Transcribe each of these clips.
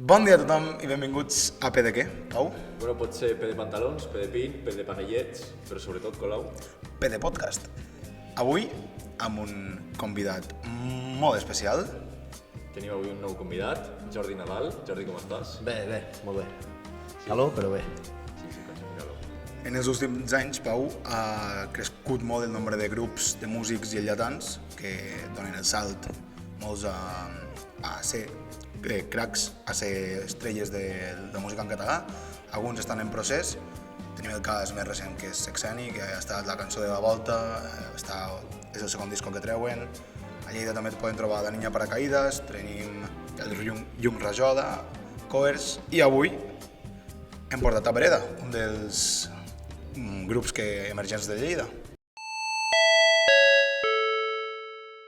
Bon dia a tothom i benvinguts a P de què, Pau? Bueno, pot ser P de pantalons, P de pin, P de panellets, però sobretot Colau. P de podcast. Avui amb un convidat molt especial. Tenim avui un nou convidat, Jordi Nadal. Jordi, com estàs? Bé, molt bé. Calor, però bé. Sí, coneixem calor. En els últims anys, Pau, ha crescut molt el nombre de grups de músics lleidatans que donen el salt molts a ser cracs, a ser estrelles de música en català. Alguns estan en procés. Tenim el cas més recent, que és Sexeni, que ha estat la cançó de la volta, és el segon disco que treuen. A Lleida també et poden trobar La Niña Paracaídas, tenim el Llum Rajola, Coers, i avui hem portat a Vereda, un dels grups emergents de Lleida.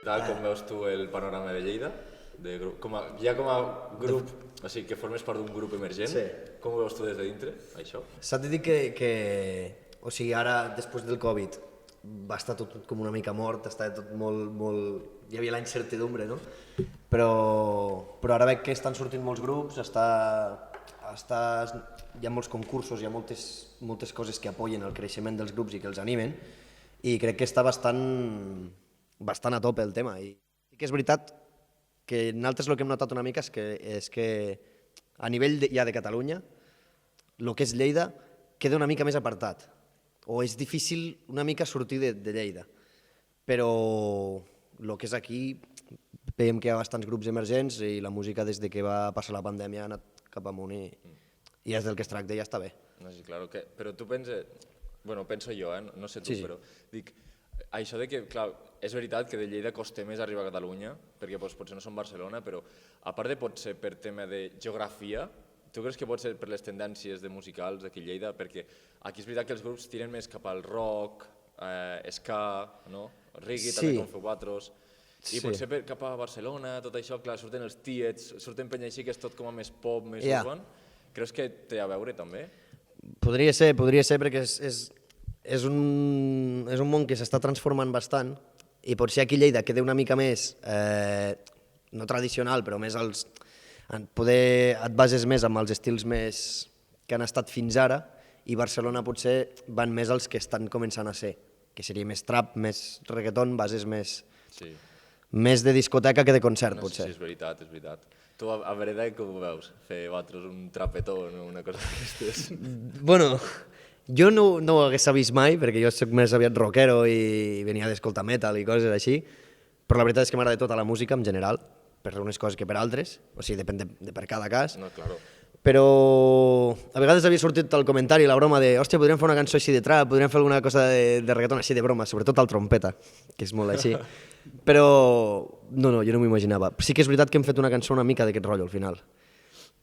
Tal com veus tu el panorama de Lleida? Com a grup, o sigui, que formes part d'un grup emergent, Sí. com ho veus tu des de dintre, això? S'ha de dir que o sigui, ara, després del Covid, va estar tot com una mica mort, estava tot molt... Hi havia la incertidumbre, no? Però ara veig que estan sortint molts grups, hi ha molts concursos, hi ha moltes coses que apoyen el creixement dels grups i que els animen, i crec que està bastant a tope el tema. I que és veritat que nosaltres el que hem notat una mica és que a nivell ja de Catalunya, el que és Lleida queda una mica més apartat, o és difícil una mica sortir de Lleida, però el que és aquí veiem que hi ha bastants grups emergents i la música des de que va passar la pandèmia ha anat cap amunt i és del que es tracta i ja està bé. No, sí, claro, però tu penses... Bueno, penso jo, no sé tu, Sí. però dic, això de que, clar, és veritat que de Lleida costa més arribar a Catalunya, perquè potser no som Barcelona, però a part de pot ser per tema de geografia, tu creus que pot ser per les tendències de musicals d'aquí a Lleida? Perquè aquí és veritat que els grups tiren més cap al rock, ska, no? Reggae, Sí. també com feu vosaltres. I Sí. potser cap a Barcelona, tot això, clar, surten els Tiets, surten penya així que és tot com a més pop, més Ja. urban. Creus que té a veure també? Podria ser perquè és un món que s'està transformant bastant i potser aquí a Lleida queda una mica més, no tradicional, però més et bases més amb els estils més que han estat fins ara, i Barcelona potser van més als que estan començant a ser, que seria més trap, més reggaeton, bases Sí. més de discoteca que de concert, No sé potser. si és veritat, és veritat. Tu a Vereda com ho veus? Fer vosaltres un trapetó o una cosa d'aquestes? Bueno, jo no ho hagués vist mai, perquè jo soc més aviat rockero i venia d'escoltar metal i coses així, però la veritat és que m'agrada tota la música en general, per unes coses que per altres, o sigui, depèn de per cada cas. No, claro. Però a vegades havia sortit el comentari, la broma de hòstia, podríem fer una cançó així de trap, podríem fer alguna cosa de reggaeton així de broma, sobretot el trompeta, que és molt així. Però no, jo no m'ho imaginava. Sí que és veritat que hem fet una cançó una mica d'aquest rotllo al final,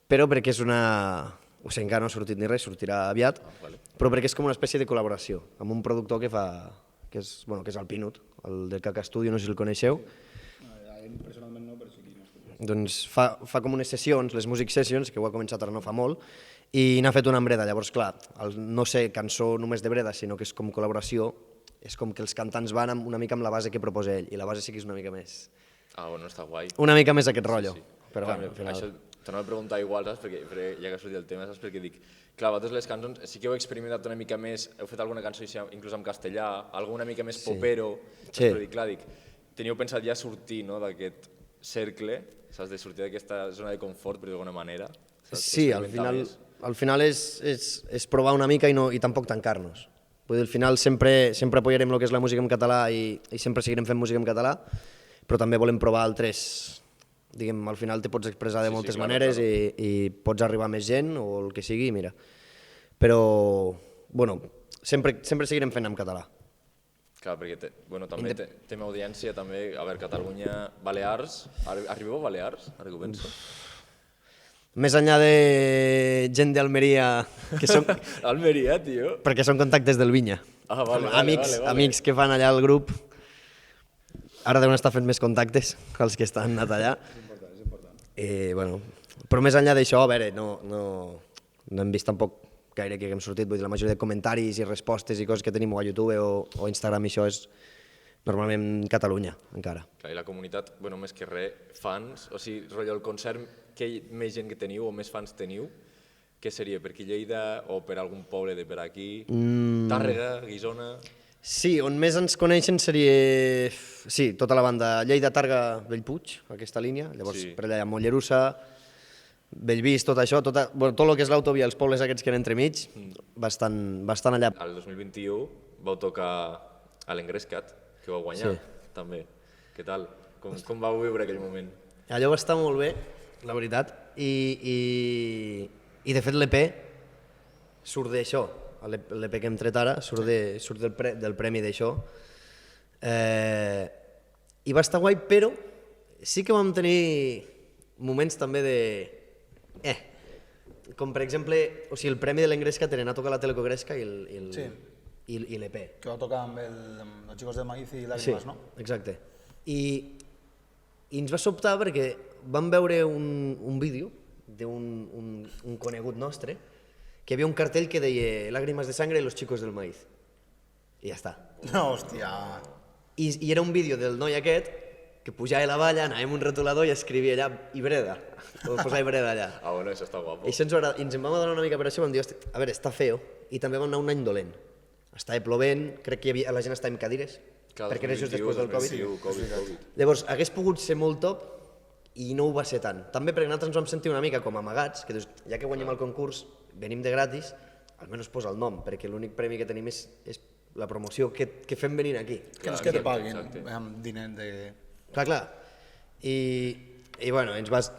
però perquè és una... O sigui, encara no ha sortit ni res, sortirà aviat, però perquè és com una espècie de col·laboració amb un productor que és el Pinut, el del Caca Studio, no sé si el coneixeu. Personalment no, però sí que no estic. Doncs fa com unes sessions, les Music Sessions, que ho ha començat ara no fa molt, i n'ha fet una amb Breda. Llavors, clar, no sé cançó només de Breda, sinó que és com col·laboració, és com que els cantants van una mica amb la base que proposa ell, i la base sí que és una mica més... Bueno, està guai. Una mica més aquest rotllo, Sí. però Clar, bueno, al final... Això torno a preguntar igual, saps? Perquè ja que ha sortit el tema, saps? Perquè dic, clar, vosaltres les cançons sí que heu experimentat una mica més, heu fet alguna cançó inclús en castellà, alguna mica més popero, Sí. però dic, clar, teniu pensat ja sortir, no?, d'aquest cercle, saps? De sortir d'aquesta zona de confort, per d'alguna manera. Saps? Sí, al final és provar una mica i tampoc tancar-nos. Vull dir, al final sempre apoyarem el que és la música en català i sempre seguirem fent música en català, però també volem provar altres... Diguem, al final te pots expressar de moltes maneres i pots arribar a més gent o el que sigui, mira. Però, bueno, sempre seguirem fent en català. Clar, perquè també té audiència, també, a veure, Catalunya, Balears, arribeu a Balears, ara que ho penso? Més enllà de gent d'Almeria, que són... Almeria, tio. perquè són contactes del Vinya. Vale. Amics que fan allà al grup. Ara deuen estar fent més contactes que els que estan anat allà. És important. Bueno, però més enllà d'això, a veure, no hem vist tampoc gaire que haguem sortit. Vull dir, la majoria de comentaris i respostes i coses que tenim a YouTube o Instagram, això Normalment Catalunya, encara. Clar, i la comunitat, bueno, més que res, fans, o sigui, rotllo el concert, més gent que teniu o més fans teniu, què seria, per aquí Lleida o per algun poble de per aquí? Tàrrega, Guissona... Sí, on més ens coneixen seria... Sí, tota la banda Lleida, Tàrrega, Bellpuig, aquesta línia. Llavors, per allà hi ha Mollerussa, Bellvís, tot això, tot el que és l'autovia, els pobles aquests que eren entremig, bastant allà. Al 2021 vau tocar a l'Engrescat, que vau guanyar, també. Què tal? Com vau viure aquell moment? Allò va estar molt bé, la veritat, i de fet l'EP surt d'això. L'EP que hem tret ara surt del premi d'això. I va estar guai, però sí que vam tenir moments també de... Com per exemple, o sigui, el premi de l'Engresca tenen a tocar la Telecogresca i l'EP. Que va tocar amb els Chicos del Maíz i Lágrimas, no? Exacte. I ens va sobtar perquè vam veure un vídeo d'un conegut nostre que hi havia un cartell que deia Lágrimas de sangre i los Chicos del Maíz. I ja està. No, hòstia. I era un vídeo del noi aquest que pujava a la valla, anava amb un retolador i escrivia allà Ibreda. O posava Ibreda allà. Ah, bueno, això està guapo. I això ens en vam adonar una mica per això i vam dir, a veure, està feo. I també vam anar un any dolent. Estava plovent, crec que la gent estava en cadires, perquè era just després del Covid. Llavors, hagués pogut ser molt top i no ho va ser tant. També perquè nosaltres ens vam sentir una mica com amagats, que dius, ja que guanyem el concurs, venim de gratis, almenys posa el nom, perquè l'únic premi que tenim és la promoció que fem venint aquí. Que no és que te paguin amb diners de... Clar. I bueno, ens vas...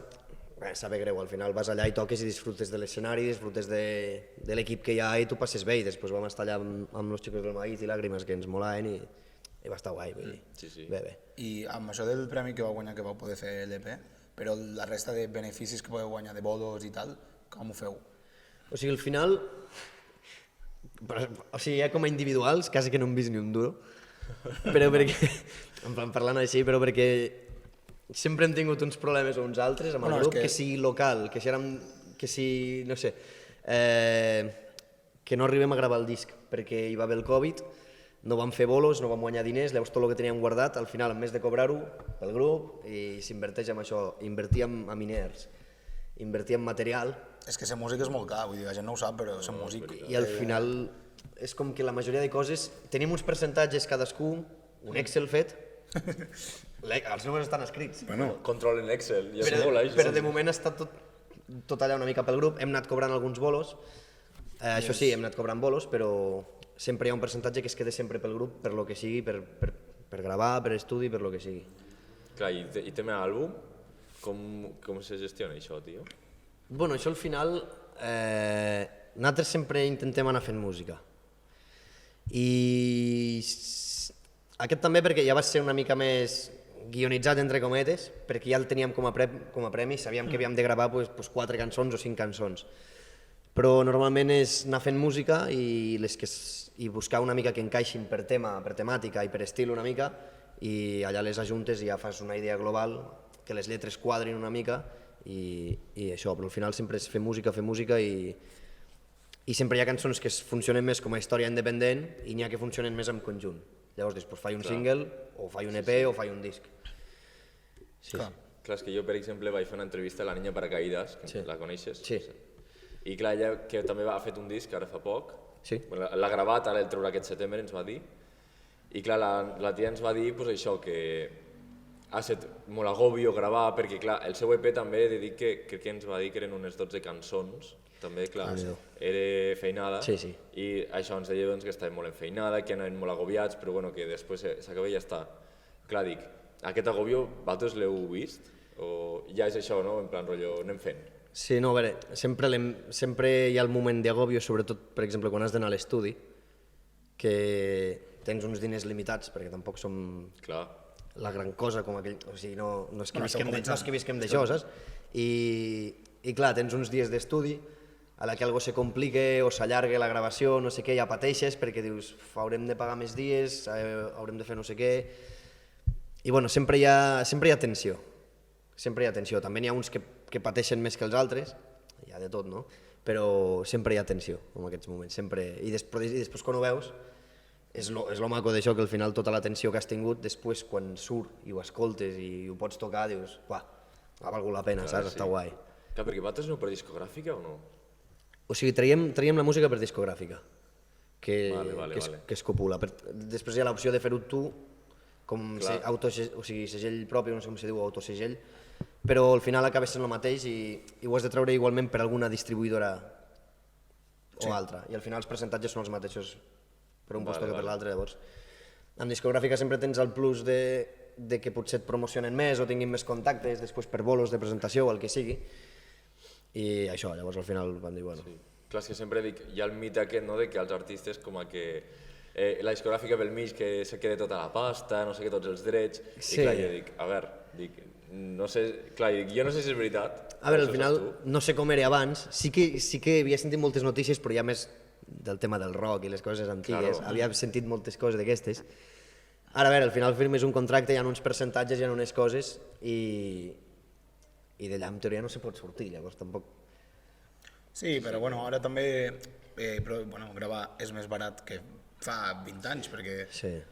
saber greu, al final vas allà i toques i disfrutes de l'escenari, disfrutes de l'equip que hi ha i tu passes bé, i després vam estar allà amb los Chicos del Maíz i Lágrimas, que ens molaven i va estar guai, vull dir. Sí. Bé. I amb això del premi que vau guanyar, que vau poder fer l'EP, però la resta de beneficis que podeu guanyar de bolos i tal, com ho feu? O sigui, al final... O sigui, ja com a individuals, quasi que no hem vist ni un duro, però perquè... En plan, parlant així, però perquè sempre hem tingut uns problemes o uns altres amb el grup, que sigui local, que sigui, no sé, que no arribem a gravar el disc perquè hi va haver el Covid, no vam fer bolos, no vam guanyar diners, llavors tot el que teníem guardat, al final, en més de cobrar-ho pel grup, i s'inverteix en això, invertir en miners, invertir en material. És que ser músic és molt car, vull dir, la gent no ho sap, però ser músic... I al final és com que la majoria de coses, tenim uns percentatges cadascú, un Excel fet, els números estan escrits. Bueno, controlen l'Excel, ja és Però, molt, però de moment està tot allà una mica pel grup, hem anat cobrant alguns bolos, això sí, hem anat cobrant bolos, però sempre hi ha un percentatge que es queda sempre pel grup, per lo que sigui, per gravar, per estudi, per lo que sigui. Clar, i tema àlbum, com se gestiona això, tio? Bueno, això al final, nosaltres sempre intentem anar fent música. I aquest també perquè ja va ser una mica més guionitzat, entre cometes, perquè ja el teníem com a premi, sabíem que havíem de gravar 4 cançons o 5 cançons. Però normalment és anar fent música i buscar una mica que encaixin per tema, per temàtica i per estil una mica, i allà les ajuntes i ja fas una idea global, que les lletres quadrin una mica i això, però al final sempre és fer música i sempre hi ha cançons que funcionen més com a història independent i n'hi ha que funcionen més en conjunt. Llavors després faig un single, o faig un EP, o faig un disc. Clar, és que jo, per exemple, vaig fer una entrevista a la Niña Paracaídas, que la coneixes? Sí. I clar, ella que també ha fet un disc ara fa poc, Sí. l'ha gravat, ara el treurà aquest setembre, ens va dir, i clar, la tia ens va dir pues, això, que ha estat molt agòbio gravar, perquè clar, el seu EP també he de dir que crec que ens va dir que eren unes 12 cançons, també, clar, era feinada, i això ens deia doncs, que estava molt enfeinada, que anaven molt agobiats, però bueno, que després s'acaba i ja està. Clar, dic, aquest agòbio, vosaltres l'heu vist? O ja és això, no? En plan, rotllo, anem fent. Sí, no, a veure, sempre hi ha el moment d'agòbio, sobretot, per exemple, quan has d'anar a l'estudi, que tens uns diners limitats, perquè tampoc som la gran cosa com aquell... O sigui, no és que visquem d'això, saps? I clar, tens uns dies d'estudi, a la que algo se complique o s'allargue la gravació, no sé què, ja pateixes perquè dius, haurem de pagar més dies, haurem de fer no sé què... I bueno, sempre hi ha tensió. Sempre hi ha tensió. També n'hi ha uns que pateixen més que els altres, hi ha de tot, no? Però sempre hi ha tensió en aquests moments, sempre. I després quan ho veus, és lo maco d'això, que al final tota l'atenció que has tingut, després quan surt i ho escoltes i ho pots tocar, dius, uah, ha valgut la pena, saps? Està guai. Clar, perquè vosaltres no per discogràfica o no? O sigui, traiem la música per discogràfica, que és copula. Després hi ha l'opció de fer-ho tu, com o sigui, segell propi, no sé com se diu, autosegell, però al final acaba sent el mateix i ho has de treure igualment per alguna distribuïdora o altra. I al final els percentatges són els mateixos per un costat que per l'altre. Llavors, en discogràfica sempre tens el plus de que potser et promocionen més o tinguin més contactes, després per bolos de presentació o el que sigui. I això, llavors al final vam dir, bueno... Clar, és que sempre dic, hi ha el mite aquest, no?, de que els artistes com a que la discogràfica pel mig que se queda tota la pasta, no sé què, tots els drets, i clar, jo dic, a veure, no sé, clar, jo no sé si és veritat. A veure, al final, no sé com era abans, sí que havia sentit moltes notícies, però ja més del tema del rock i les coses antigues, havia sentit moltes coses d'aquestes. Ara, a veure, al final firmes un contracte, hi ha uns percentatges, hi ha unes coses, i d'allà en teoria no se pot sortir, llavors tampoc... Sí, però bueno, ara també gravar és més barat que fa 20 anys, perquè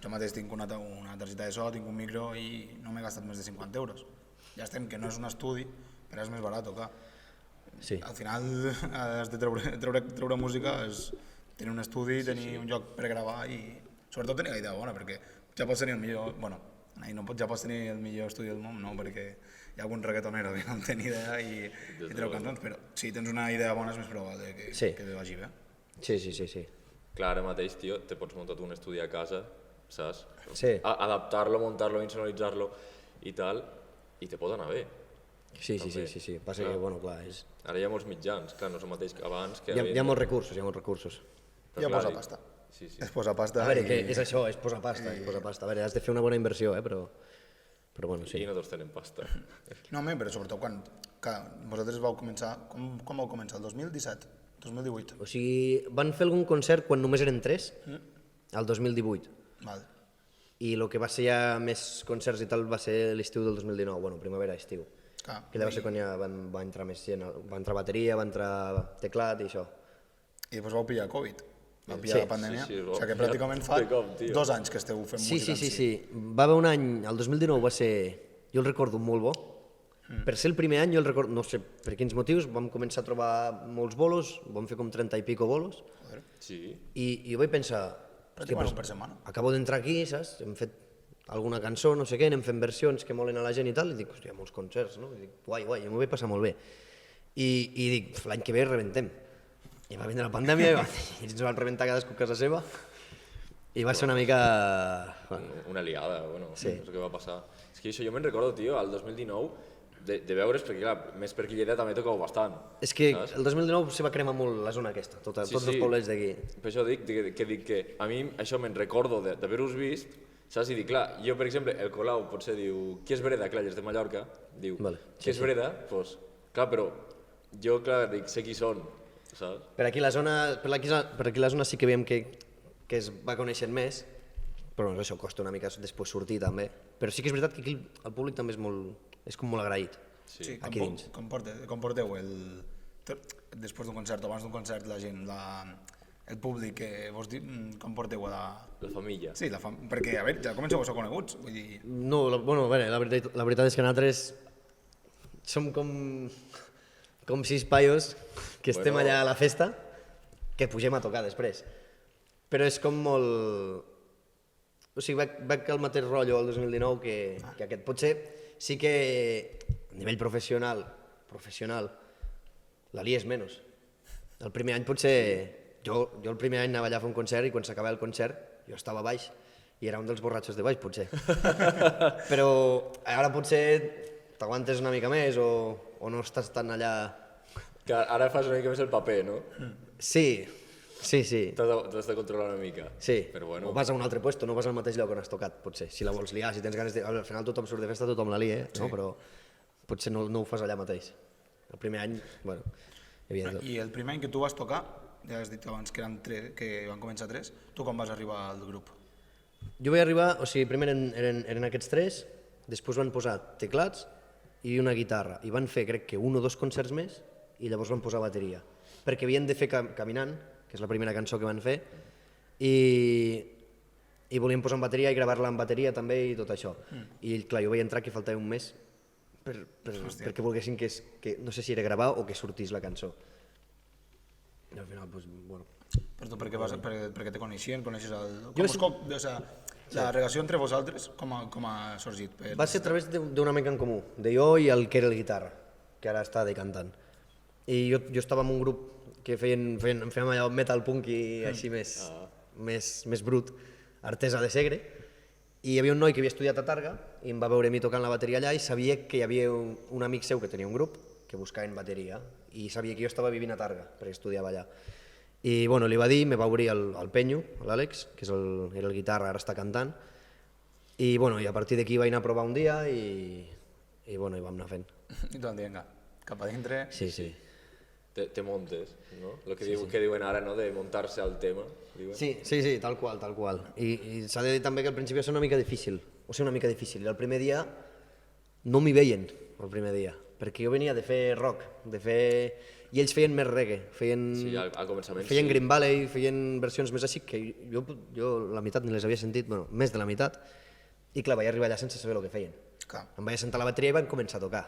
jo mateix tinc una targeta de so, tinc un micro i no m'he gastat més de 50 euros. Ja estem, que no és un estudi, però és més barat tocar. Al final has de treure música, és tenir un estudi, tenir un lloc per gravar i sobretot tenir la idea bona, perquè ja pots tenir el millor, ja pots tenir el millor estudi del món, no, perquè hi ha algun reggaetonero que no té ni idea i treu cançons, però si tens una idea bona és més probable que te vagi bé. Sí. Clar, ara mateix, tio, te pots muntar un estudi a casa, saps? Sí. Adaptar-lo, muntar-lo, insonoritzar-lo i tal, i te pot anar bé. Sí. Passa que, bueno, clar, és... Ara hi ha molts mitjans, clar, no és el mateix que abans. Hi ha molts recursos. Ja posa pasta. Es posa pasta. A veure, que és això, és posar pasta. A veure, has de fer una bona inversió, però bueno, sí. I no tots tenen pasta. No, però sobretot quan vosaltres vau començar, com vau començar, el 2017? 2018? O sigui, van fer algun concert quan només eren 3, el 2018. Val. I el que va ser ja més concerts i tal va ser l'estiu del 2019, bueno, primavera-estiu. Que va ser quan ja va entrar més gent, va entrar bateria, va entrar teclat i això. I després vau pillar Covid, vau pillar la pandèmia, o sigui que pràcticament fa 2 anys que esteu fent música en si. Sí. Va haver un any, el 2019 va ser, jo el recordo molt bo. Per ser el primer any, jo el recordo, no sé per quins motius, vam començar a trobar molts bolos, vam fer com 30 i pico bolos, i jo vaig pensar, pràcticament un per setmana. Acabo d'entrar aquí, saps? Hem fet alguna cançó, no sé què, anem fent versions que molen a la gent i tal, i dic, hòstia, molts concerts, no? I dic, guai, jo m'ho vaig passar molt bé. I dic, l'any que ve rebentem. I va vindre la pandèmia i ens van rebentar cadascú a casa seva, i va ser una mica... Una liada, bueno, és el que va passar. És que això jo me'n recordo, tio, al 2019, de veure's, perquè clar, més per Lleida també tocau bastant. És que el 2019 se va cremar molt la zona aquesta, tots els poblets d'aquí. Per això dic que a mi això me'n recordo d'haver-vos vist, saps? I dic, clar, jo per exemple, el Colau potser diu, qui és Breda? Clar, ell és de Mallorca, diu, qui és Breda? Doncs, clar, però jo, clar, dic, sé qui són, saps? Per aquí la zona sí que veiem que es va coneixent més, però això costa una mica després sortir també. Però sí que és veritat que aquí el públic també és com molt agraït, aquí dins. Com porteu després d'un concert o abans d'un concert la gent, el públic, com porteu a la família? Sí, perquè, a veure, ja comenceu a ser coneguts, vull dir... No, bueno, a veure, la veritat és que nosaltres som com 6 paios que estem allà a la festa, que pugem a tocar després. Però és com molt... O sigui, veig el mateix rotllo el 2019 que aquest. Potser sí que a nivell professional, la lies menys. El primer any potser... Jo el primer any anava allà a fer un concert i quan s'acabava el concert jo estava a baix i era un dels borratxos de baix, potser. Però ara potser t'aguantes una mica més o no estàs tan allà... Que ara fas una mica més el paper, no? Sí. T'has de controlar una mica. Sí, però bueno. O vas a un altre puesto, no vas al mateix lloc on has tocat, potser. Si la vols liar, si tens ganes de... Al final tothom surt de festa, tothom la lia, no? Però potser no ho fas allà mateix. El primer any, bueno, hi havia tot. I el primer any que tu vas tocar, ja has dit abans que van començar 3, tu com vas arribar al grup? Jo vaig arribar, o sigui, primer eren aquests 3, després van posar teclats i una guitarra, i van fer, crec que 1 o 2 concerts més, i llavors van posar bateria, perquè havien de fer Caminant, que és la primera cançó que van fer, i i volíem posar en bateria i gravar-la en bateria també i tot això. I clar, jo vaig entrar que faltava un mes perquè volguessin que no sé si era gravar o que sortís la cançó. I al final, doncs, bueno... Però tu perquè te coneixien, coneixes la relació entre vosaltres, com ha sorgit? Va ser a través d'un amic en comú, de jo i el que era el guitarra, que ara està de cantant. I jo estava en un grup que fèiem allò metal punk i així més brut, Artesa de Segre, i hi havia un noi que havia estudiat a Targa i em va veure a mi tocant la bateria allà i sabia que hi havia un amic seu que tenia un grup que buscaven bateria i sabia que jo estava vivint a Targa perquè estudiava allà. I bueno, li va dir, me va obrir el Penyo, l'Àlex, que era el guitarra, ara està cantant, i bueno, a partir d'aquí vaig anar a provar un dia i bueno, hi vam anar fent. I tu, vinga, cap a dintre... Sí, sí. Te montes, no? El que diuen ara, no?, de muntar-se al tema. Sí, tal qual. I s'ha de dir també que al principi va ser una mica difícil. I el primer dia no m'hi veien, el primer dia, perquè jo venia de fer rock, i ells feien més reggae, Sí, al començament feien Green Valley, feien versions més així, que jo la meitat ni les havia sentit, bueno, més de la meitat, i clar, vaig arribar allà sense saber el que feien. Em vaig sentar a la bateria i vam començar a tocar.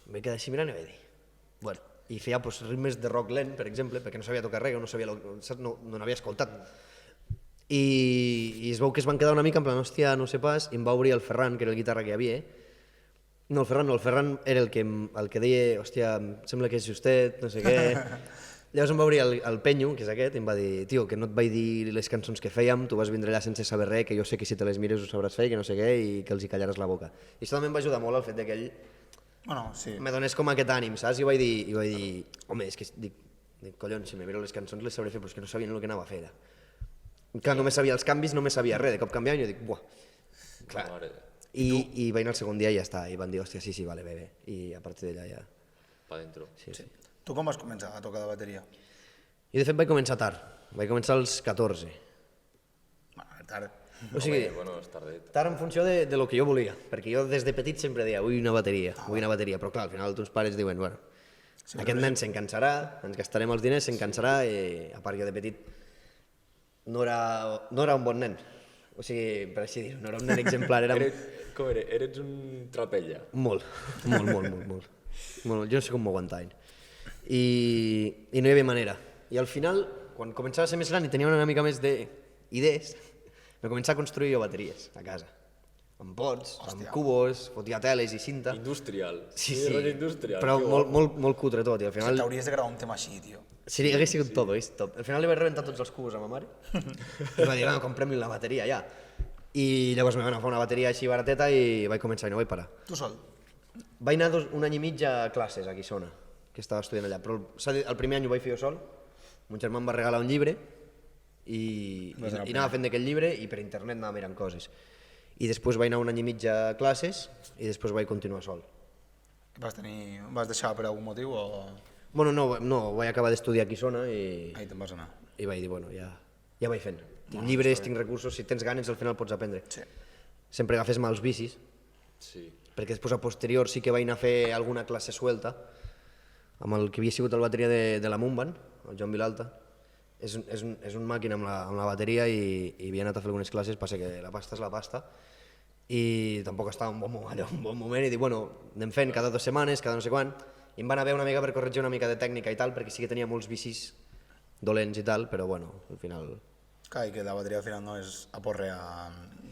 Em vaig quedar així mirant i vaig dir, bueno, i feia ritmes de rock lent, per exemple, perquè no sabia tocar reggae, no n'havia escoltat. I es veu que es van quedar una mica en plan, hòstia, no sé pas, i em va obrir el Ferran, que era el guitarra que hi havia. No, el Ferran era el que deia, hòstia, em sembla que és justet, no sé què. Llavors em va obrir el Penyo, que és aquest, i em va dir, tio, que no et vaig dir les cançons que fèiem, tu vas vindre allà sense saber res, que jo sé que si te les mires ho sabràs fer, que no sé què, i que els hi callaràs la boca. I això també em va ajudar molt el fet que ell me donés com aquest ànim, saps? I vaig dir, home, és que dic, collons, si me miro les cançons les sabré fer, però és que no sabien el que anava a fer. Clar, només sabia els canvis, només sabia res, de cop canviant, i jo dic, buah, clar. I vaig anar el segon dia i ja està, i van dir, hòstia, sí, vale, bé, i a partir d'allà ja... Pa dentro. Sí. Tu com vas començar a tocar la bateria? Jo de fet vaig començar tard, vaig començar als 14. Tard. O sigui, Bueno, és tardet. tard en funció de lo que jo volia, perquè jo des de petit sempre deia, vull una bateria, però clar, al final els teus pares diuen, bueno, aquest nen se'n cansarà, ens gastarem els diners, se'n cansarà, i a part jo de petit no era un bon nen, o sigui, per així dir-ho, no era un nen exemplar, era... Com era? Eres un trapella? Molt. Jo no sé com m'ho aguantaven. I no hi havia manera. I al final, quan començava a ser més gran i tenia una mica més d'idees, me començava a construir jo bateries a casa. Amb pots, amb cubos, fotia teles i cinta. Industrial. Sí, industrial. però molt cutre tot. I al final... T'hauries de gravar un tema així, tio. Sí, hagués sigut tot, top. Al final li vaig rebentar tots els cubos a ma mare i va dir, comprem-li la bateria ja. I llavors me van agafar una bateria així barateta i vaig començar i no vaig parar. Tu sol? Vaig anar un any i mig a classes a Guissona, que estava estudiant allà, però el primer any ho vaig fer jo sol, mon germà em va regalar un llibre i anava fent d'aquest llibre i per internet anava mirant coses. I després vaig anar un any i mig a classes i després vaig continuar sol. Vas deixar per algun motiu o...? Bueno, no, vaig acabar d'estudiar a Guissona i... Ahí te'n vas anar. I vaig dir, bueno, ja vaig fent. Tinc llibres, tinc recursos, si tens ganes al final pots aprendre. Sí. Sempre agafes mals vicis, perquè després a posterior sí que vaig anar a fer alguna classe suelta amb el que havia sigut el bateria de la Mumban, el Joan Vilalta. És un màquina amb la bateria i havia anat a fer algunes classes, passa que la pasta és la pasta i tampoc estava en un bon moment i dic, bueno, anem fent cada 2 setmanes, cada no sé quan, i em van haver una mica per corregir una mica de tècnica i tal, perquè sí que tenia molts vicis dolents i tal, però bueno, al final... Clar, i que la bateria al final no és aporrear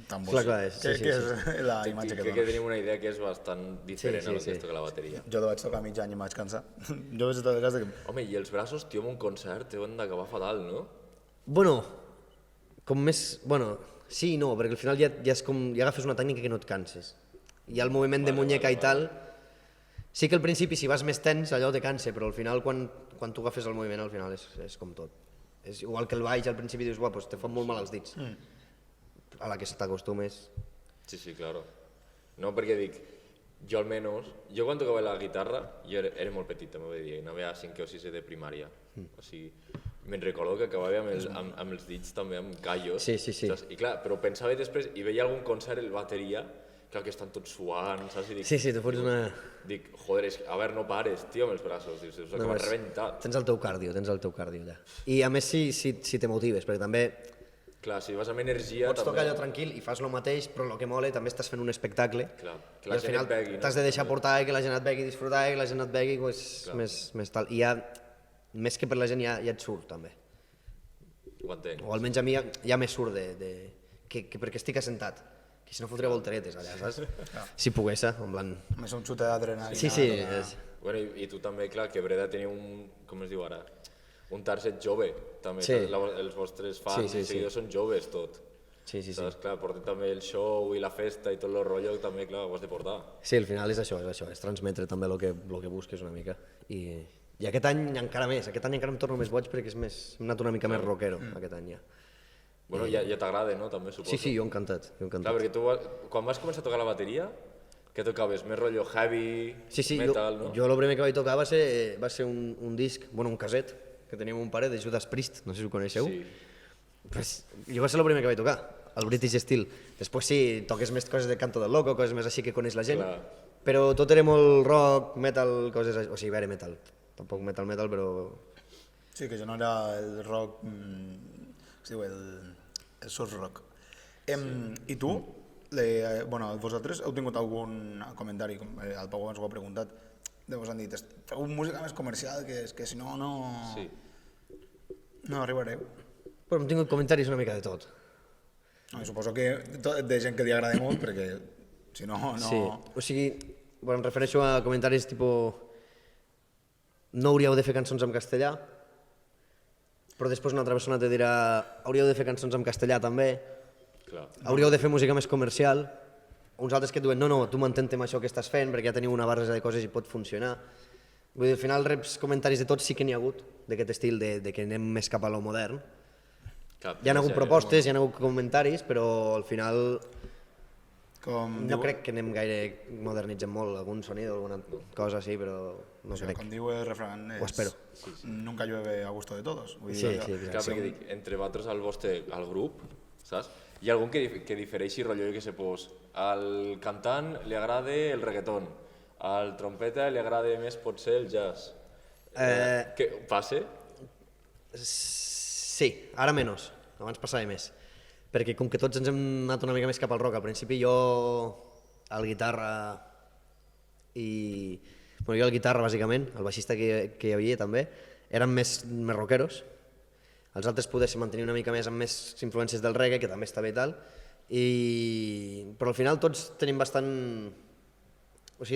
tambors. Clar, sí. És la imatge que Crec dona. que tenim una idea que és bastant diferent a lo que és tocar la bateria. Jo vaig tocar mig any i em vaig cansar. Jo vaig estar de casa que... Home, i els braços, tio, en un concert t'ho han d'acabar fatal, no? Bueno, com més... Bueno, sí i no, perquè al final ja és com... Ja agafes una tècnica que no et canses. Hi ha el moviment de muñeca i tal... Sí que al principi, si vas més tens, allò te cansa, però al final, quan tu agafes el moviment, al final és com tot. És igual que el baix, al principi dius, pues te fan molt mal els dits. A la que t'acostumes... Sí, claro. No, perquè dic, jo almenys... Jo quan tocava la guitarra, jo era molt petit, també vull dir, anava a 5 o 6 de primària. O sigui, me'n recordo que acabava amb els dits també amb callos. Sí. Saps? I clar, però pensava després, i veia algun concert, el bateria, clar que estan tots suant, saps? I dic, Sí, te fots una... Dic, joder, a veure, no pares, tio, amb els braços, dius, us acabes rebentat. Tens el teu cardio allà. I a més si te motives, perquè també Clar, si vas amb energia... Pots tocar allò tranquil i fas el mateix, però el que mola també estàs fent un espectacle. Clar, que I la al gent final et vegui, no? t'has de deixar portar, que la gent et vegui disfrutar, que la gent et vegui, pues, més tal. I ja, més que per la gent, ja et surt també. Ho entenc. O almenys a mi ja me surt que perquè estic assentat. Que si no fotria volteretes allà, saps? Si pogués, en plan... Més un xute d'adrenalina. Sí. Bueno, i tu també, clar, que Breda tenia un... Com es diu ara? Un target jove, també. Sí. Els vostres fans i seguidors són joves, tot. Sí. Saps? Clar, porten també el show i la festa i tot el rotllo, també, clar, ho has de portar. Sí, al final és això, és transmetre també el que busques una mica. I aquest any encara més, aquest any encara em torno més boig perquè hem anat una mica més rockero, aquest any ja. Bueno, ja t'agrada, no?, també, suposo. Sí, jo encantat. Clar, perquè tu, quan vas començar a tocar la bateria, què tocaves? Més rotllo heavy, metal, no? Jo el primer que vaig tocar va ser un disc, bueno, un caset, que teníem un pare de Judas Priest, no sé si ho coneixeu. Sí. Pues, jo va ser el primer que vaig tocar, el British Steel. Després sí, toques més coses de Canto del Loco, coses més així que coneix la gent, però tot era molt rock, metal, coses així, o sigui, vera metal, tampoc metal, però... Sí, que jo no era el rock, es diu el surf rock. I tu, bueno, vosaltres heu tingut algun comentari, el Pau ens ho ha preguntat, de vos han dit, feu música més comercial, que si no, no arribareu. Però hem tingut comentaris una mica de tot. No, suposo que de gent que li agrada molt, perquè si no... Sí, o sigui, bueno, em refereixo a comentaris tipus no hauríeu de fer cançons en castellà, però després una altra persona te dirà hauríeu de fer cançons en castellà també, hauríeu de fer música més comercial, uns altres que et diuen no, tu mantente amb això que estàs fent perquè ja teniu una barreja de coses i pot funcionar. Vull dir, al final reps comentaris de tots sí que n'hi ha hagut, d'aquest estil de que anem més cap a lo modern. Hi ha hagut propostes, hi ha hagut comentaris, però al final no crec que anem gaire modernitzant molt algun sonido, alguna cosa així, però no crec. Com diu el refrán, nunca llueve a gusto de todos. Sí, clar, perquè dic, entre vosaltres al grup, saps? Hi ha algun que difereixi rotllo, que se pos, al cantant li agrada el reggaeton, al trompeta li agrada més potser el jazz. Què passa? Sí, ara menys, abans passava més. Perquè com que tots ens hem anat una mica més cap al rock, al principi jo al guitarra i... Bueno, jo al guitarra bàsicament, el baixista que hi havia també, érem més rockeros. Els altres poder se mantenir una mica més amb més influències del reggae, que també està bé i tal, però al final tots tenim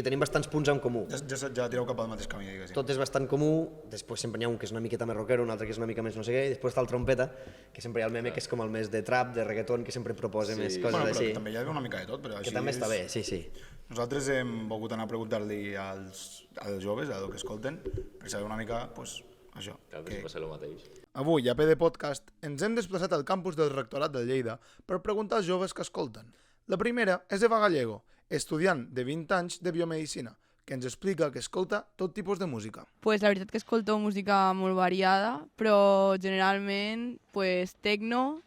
tenim bastants punts en comú. Ja tireu cap al mateix camí, diguéssim. Tot és bastant comú, després sempre n'hi ha un que és una miqueta més rockero, un altre que és una mica més no sé què, i després està el trompeta, que sempre hi ha el meme que és com el més de trap, de reggaeton, que sempre proposa més coses així. Però també hi ha una mica de tot, però així... Que també està bé, sí. Nosaltres hem volgut anar a preguntar-li als joves, a el que escolten, per saber una mica, doncs, això. Clar, que va ser el mateix. Avui, a PD Podcast, ens hem desplaçat al campus del Rectorat de Lleida per preguntar als joves que escolten. La primera és Eva Gallego, estudiant de 20 anys de biomedicina, que ens explica que escolta tot tipus de música. Pues la veritat que escolto música molt variada, però generalment pues, tecno,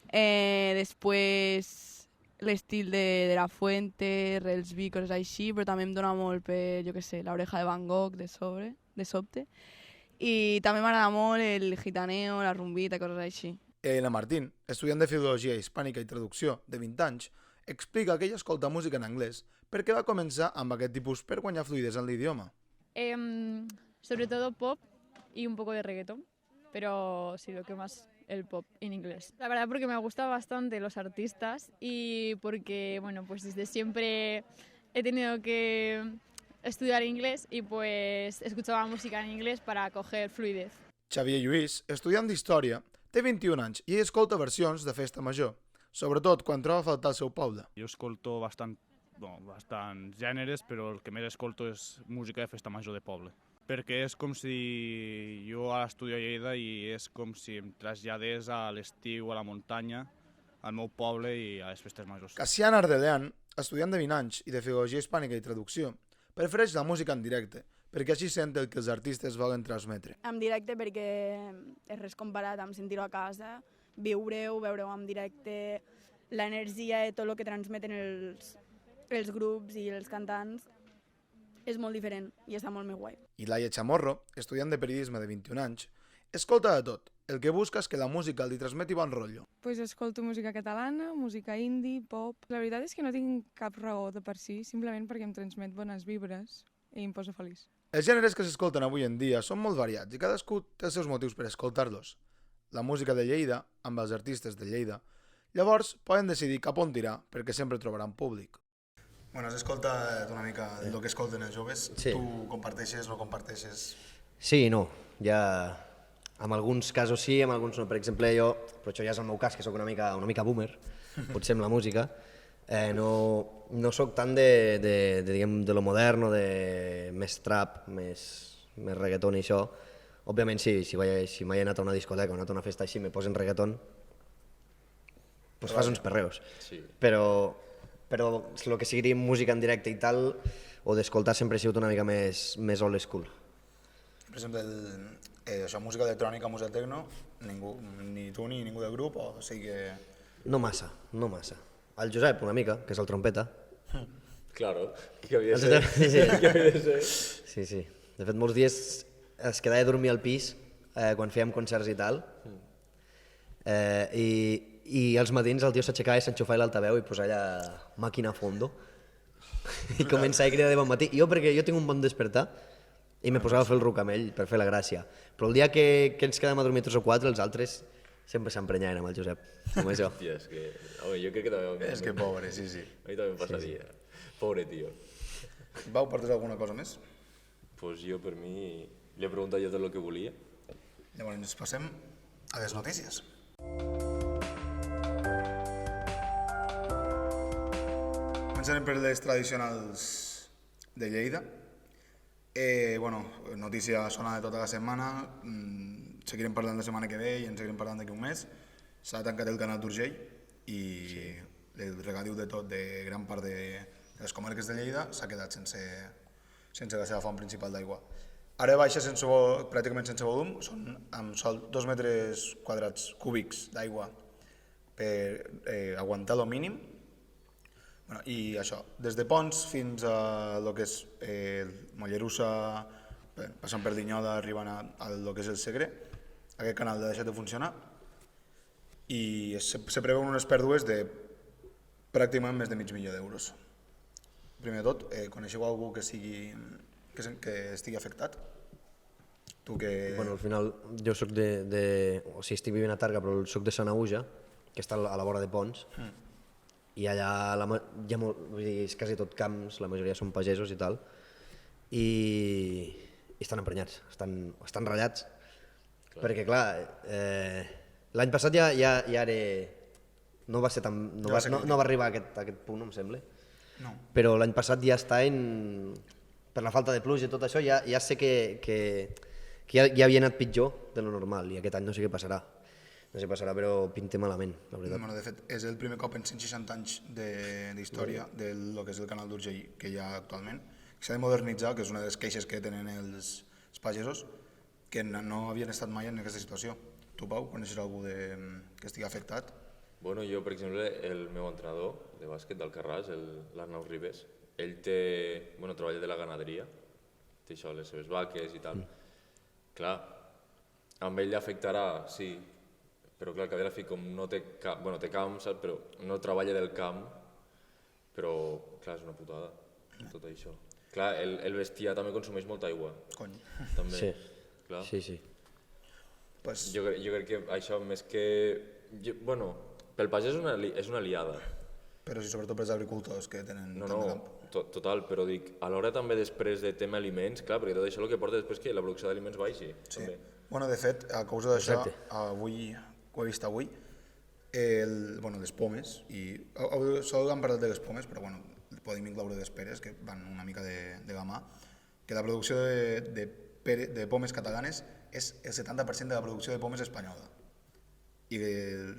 després l'estil de La Fuente, Relsby, coses així, però també em dona molt per, jo què sé, l'Oreja de Van Gogh de sobte. I també m'agrada molt el gitaneo, la rumbita, coses així. La Martín, estudiant de Filologia Hispànica i Traducció de 20 anys, explica que ella escolta música en anglès perquè va començar amb aquest tipus per guanyar fluidesa en l'idioma. Sobre todo pop y un poco de reggaetón, pero sí, lo que más el pop en inglés. La verdad porque me gustan bastante los artistas y porque, bueno, pues desde siempre he tenido que estudiar inglés y pues escuchaba música en inglés para coger fluidez. Xavier Lluís, estudiant d'Història, té 21 anys i escolta versions de festa major, sobretot quan troba a faltar el seu poble. Jo escolto bastants gèneres, però el que més escolto és música de festa major de poble. Perquè és com si jo ara estudio a Lleida i és com si em traslladés a l'estiu, a la muntanya, al meu poble i a les festes majors. Cassian Ardelean, estudiant de 20 anys i de Filologia Hispànica i Traducció, prefereix la música en directe, perquè així sent el que els artistes volen transmetre. En directe perquè és res comparat amb sentir-ho a casa, viure-ho, veure-ho en directe, l'energia i tot el que transmeten els grups i els cantants és molt diferent i està molt més guai. I Laia Chamorro, estudiant de periodisme de 21 anys, Escolta de tot. El que busca és que la música li transmeti bon rotllo. Pues escolto música catalana, música indie, pop. La veritat és que no tinc cap raó de per si, simplement perquè em transmet bones vibres i em posa feliç. Els gèneres que s'escolten avui en dia són molt variats i cadascú té els seus motius per escoltar-los. La música de Lleida, amb els artistes de Lleida, llavors poden decidir cap on tirar perquè sempre trobaran públic. Bueno, has escoltat una mica del que escolten els joves. Sí. Tu comparteixes, no comparteixes? Sí i no, ja... En alguns casos sí, en alguns no. Per exemple, jo, però això ja és el meu cas, que sóc una mica boomer, potser amb la música, no sóc tant diguem, de lo modern o de més trap, més reggaeton i això. Òbviament sí, si mai he anat a una discoteca o he anat a una festa així i me posen reggaeton, doncs fas uns perreos. Sí. Però el que sigui música en directe i tal, o d'escoltar sempre he sigut una mica més old school. Per exemple, això, música electrònica, música tecno, ningú, ni tu ni ningú del grup, o sigui que... No massa. El Josep, una mica, que és el trompeta. Claro, que havia de ser. Sí. De fet, molts dies es quedava a dormir al pis quan fèiem concerts i tal. I als matins el tio s'aixecava i s'enxufava l'altaveu i posava allà màquina a fondo. I començava a cridar de bon matí. Perquè jo tinc un bon despertar i me posava a fer el ruc amb ell per fer la gràcia. Però el dia que ens quedàvem a dormir 3 o 4, els altres sempre s'emprenyaven amb el Josep, com això. Hòstia, és que... Home, jo crec que també... És que pobre, sí. A mi també em passaria. Pobre tio. Vau, portes alguna cosa més? Pues jo, per mi, li he preguntat jo tot el que volia. Llavors ens passem a les notícies. Començarem per les tradicionals de Lleida. Notícia sonada de tota la setmana, seguirem parlant la setmana que ve i en seguirem parlant d'aquí un mes. S'ha tancat el canal d'Urgell i el regadiu de tot, de gran part de les comarques de Lleida, s'ha quedat sense la seva font principal d'aigua. Ara baixa pràcticament sense volum, són amb sol 2 metres quadrats cúbics d'aigua per aguantar el mínim. I això, des de Pons fins a lo que és Mollerussa, passant per Linyola, arribant a lo que és el Segre, aquest canal ha deixat de funcionar i se preveuen unes pèrdues de pràcticament més de mig milió d'euros. Primer de tot, coneixeu algú que estigui afectat? Tu que... Al final jo soc estic vivint a Targa, però soc de Sanaüja, que està a la vora de Pons, i allà és quasi tot camps, la majoria són pagesos i tal, i estan emprenyats, estan ratllats, perquè clar, l'any passat ja era... no va arribar a aquest punt, em sembla, però l'any passat ja està per la falta de pluja i tot això, ja sé que ja havia anat pitjor de lo normal, i aquest any no sé què passarà. No sé, passarà, però pinta malament, la veritat. De fet, és el primer cop en 160 anys d'història del que és el canal d'Urgell que hi ha actualment. S'ha de modernitzar, que és una de les queixes que tenen els pagesos, que no havien estat mai en aquesta situació. Tu, Pau, coneixes algú que estigui afectat? Bueno, jo, per exemple, el meu entrenador de bàsquet d'Alcarràs, l'Arnau Ribes, ell treballa de la ganaderia, té això, les seves vaques i tal. Clar, amb ell l'afectarà, sí, però clar, que a veure, com no té camp, saps? Però no treballa del camp, però clar, és una putada, tot això. Clar, el bestiar també consumeix molta aigua. Cony. També. Sí, clar. sí. Jo crec que això, més que... Bueno, pel pagès és una liada. Però sí, sobretot pels agricultors que tenen tant de camp. Total, però dic, alhora també després de tema aliments, clar, perquè tot això el que porta després que la producció d'aliments baixi. Sí. També. Bueno, de fet, a causa d'això, avui, ho he vist avui, les pomes, i sol han parlat de les pomes, però bueno, podem incloure les peres, que van una mica de la mà, que la producció de pomes catalanes és el 70% de la producció de pomes espanyola. I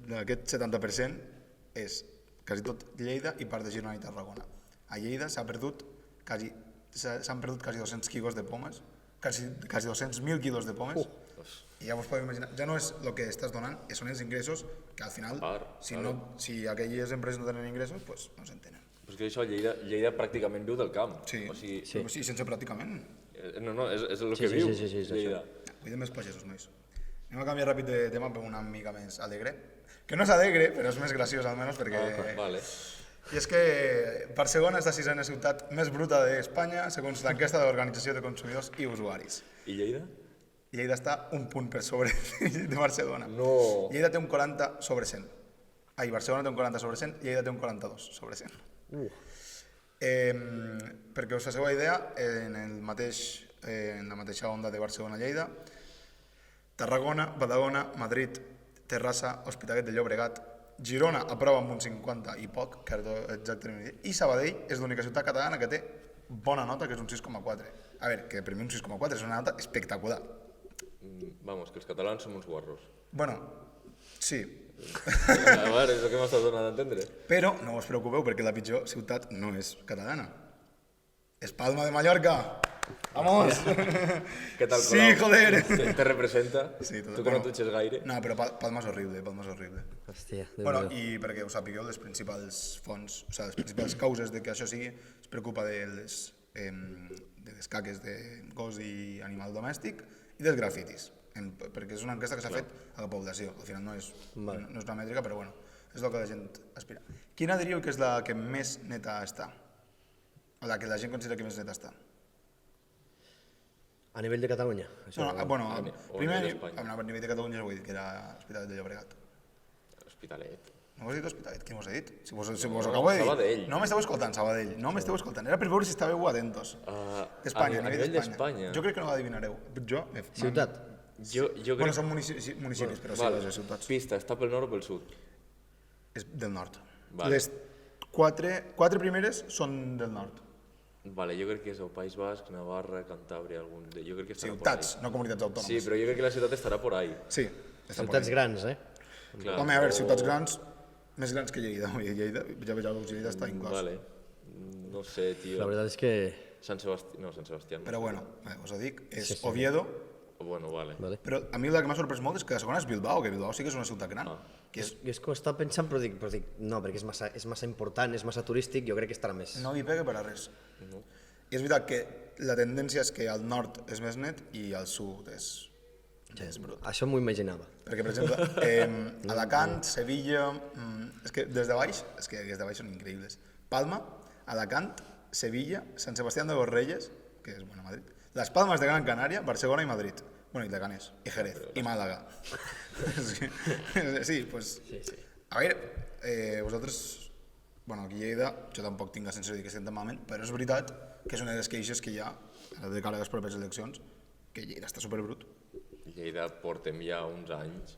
d'aquest 70% és quasi tot Lleida i part de Girona i Tarragona. A Lleida s'han perdut quasi 200 quilos de pomes, quasi 200.000 quilos de pomes, i ja vos podeu imaginar, ja no és el que estàs donant, són els ingressos, que al final, si aquelles empreses no tenen ingressos, doncs no s'entenen. Però és que això, Lleida pràcticament viu del camp. Sí, sense pràcticament. No, és el que viu Lleida. Cuidem els pagesos, nois. Anem a canviar ràpid de tema per una mica més alegre. Que no és alegre, però és més graciós almenys perquè... Vale. I és que Barcelona és la 6a ciutat més bruta d'Espanya segons l'enquesta de l'Organització de Consumidors i Usuaris. I Lleida? Lleida està un punt per sobre de Barcelona. No. Lleida té un 40 sobre 100. Ai, Barcelona té un 40 sobre 100, Lleida té un 42 sobre 100. Perquè us faceu idea, en la mateixa onda de Barcelona-Lleida, Tarragona, Badalona, Madrid, Terrassa, Hospitalet de Llobregat, Girona aprova amb un 50 i poc, que exactament, i Sabadell és l'única ciutat catalana que té bona nota, que és un 6,4. A veure, que per mi un 6,4 és una nota espectacular. Vamos, que els catalans som uns guarros. Bueno, sí. A veure, és el que m'estàs donant a entendre. Però no us preocupeu perquè la pitjor ciutat no és catalana. És Palma de Mallorca. Vamos! Què tal, Sí, Colau? joder! Te representa? Sí, Tu que no dutxes gaire? No, però Palma és horrible, Palma és horrible. Hòstia, Bueno, i perquè ho sapigueu, les principals fonts, o sigui, les principals causes de que això sigui, es preocupa de les caques de gos i animal domèstic i dels grafitis, perquè és una enquesta que s'ha fet a la població. Al final no és una mètrica, però bueno, és el que la gent aspira. Quina diríeu que és la que més neta està? O la que la gent considera que més neta està? A nivell de Catalunya? No, bueno, primer d'Espanya. a nivell de Catalunya ja ho he dit, que era Hospitalet de Llobregat. Hospitalet. No ho has dit Hospitalet? Qui m'ho has dit? Si vos acabo de dir. Sabadell. No m'esteu escoltant, Sabadell. No m'esteu escoltant. Era per veure si estàveu atentos. D'Espanya, a nivell d'Espanya. Jo crec que no l'adivinareu. Jo? Ciutat? Jo Bueno, crec... són municipis, però sí, Vale. les ciutats. Pista, està pel nord o pel sud? És del nord. Vale. Les quatre primeres són del nord. Vale, jo crec que és el País Basc, Navarra, Cantàbria, jo crec que estarà Ciutats, por no comunitats ahí. autònomes. Sí, però jo crec que la ciutat estarà por ahí. Sí, està por Ciutats ahí. grans, Clar. Home, a veure, ciutats grans, més grans que Lleida. Lleida, ja veieu, Lleida està inclòs. Vale. No sé, tio. La veritat és que... Sant Sebastià... No, Sant Sebastià no. Però bueno, us ho dic, és Oviedo, Bueno, vale. però a mi la que m'ha sorprès molt és que la segona és Bilbao, que Bilbao sí que és una ciutat gran. Que és, Jo és que ho estava pensant, però dic no, perquè és massa important, és massa turístic, jo crec que estarà més... no li pega per a res. I és veritat que la tendència és que al nord és més net i al sud és brut. Això m'ho imaginava. Perquè, per exemple, Alacant, Sevilla... És que des de baix són increïbles. Palma, Alacant, Sevilla, Sant Sebastián de los Reyes, que és, bueno, Madrid, Las Palmas de Gran Canaria, Barcelona i Madrid. Bueno, i Leganés, i Jerez, i Màlaga. Sí, pues... A veure, vosaltres... Bueno, aquí a Lleida, jo tampoc tinc la sensació de que estem tan malament, però és veritat que és una de les queixes que hi ha de cara a les properes eleccions, que Lleida està superbrut. Lleida portem ja uns anys.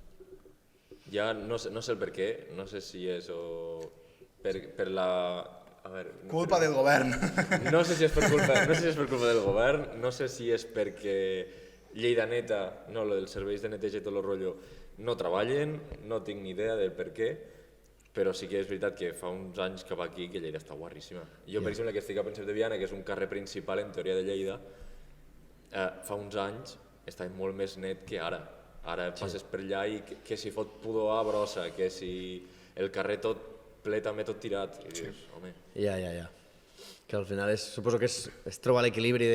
Ja no sé el per què, no sé si és per la... A veure, Culpa del govern. No sé si és per culpa del govern, no sé si és perquè Lleida Neta, no, els serveis de neteja i tot el rotllo, no treballen, no tinc ni idea del per què, però sí que és veritat que fa uns anys cap aquí que Lleida està guarríssima. Jo, per exemple, que estic a Príncep de Viana, que és un carrer principal en teoria de Lleida, fa uns anys estava molt més net que ara. Ara passes per allà i que si fot pudor a brossa, que si el carrer tot ple també tot tirat. I dius, home... Ja. Que al final suposo que és trobar l'equilibri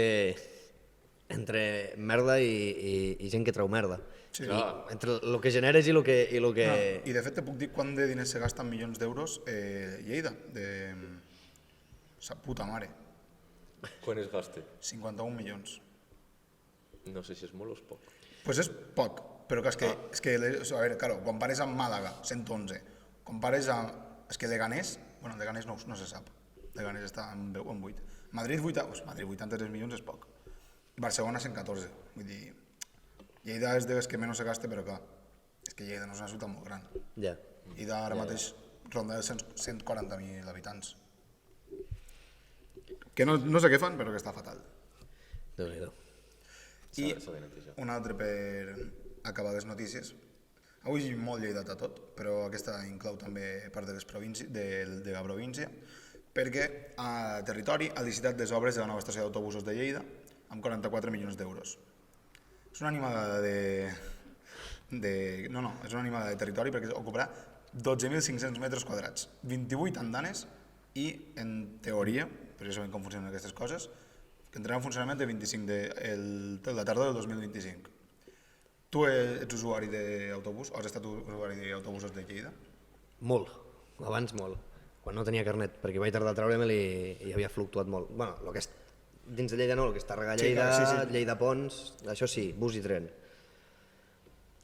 entre merda i gent que treu merda. Sí. Entre el que generes i el que... I de fet te puc dir quant de diners se gasten milions d'euros Lleida, de sa puta mare. Quan es gaste? 51 milions. No sé si és molt o és poc. Pues és poc, però que és que a veure, claro, compares amb Màlaga, 111, compares amb... És que Leganés, bueno, Leganés no se sap, Leganés està en 8. Madrid 83 milions és poc. Barcelona 114, vull dir, Lleida és de les que menys se gasta, però clar, és que Lleida no és una ciutat molt gran. Ja. Lleida ara mateix ronda els 140.000 habitants. Que no sé què fan, però que està fatal. Déu-n'hi-do. I un altre per acabar les notícies. Avui molt lleidat a tot, però aquesta inclou també part de la província, perquè a territori ha licitat les obres de la nova estació d'autobusos de Lleida amb 44 milions d'euros. És una animada és una animada de territori perquè ocuparà 12.500 metres quadrats, 28 andanes i, en teoria, perquè sabem com funcionen aquestes coses, que entrarà en funcionament el 25 de la tardor del 2025. Tu ets usuari d'autobús? Has estat usuari d'autobusos de Lleida? Molt, abans molt. Quan no tenia carnet, perquè vaig tardar a treure'm i havia fluctuat molt. Bueno, el que és dins de Lleida no, el que és Tàrrega Lleida, Lleida Pons, això sí, bus i tren.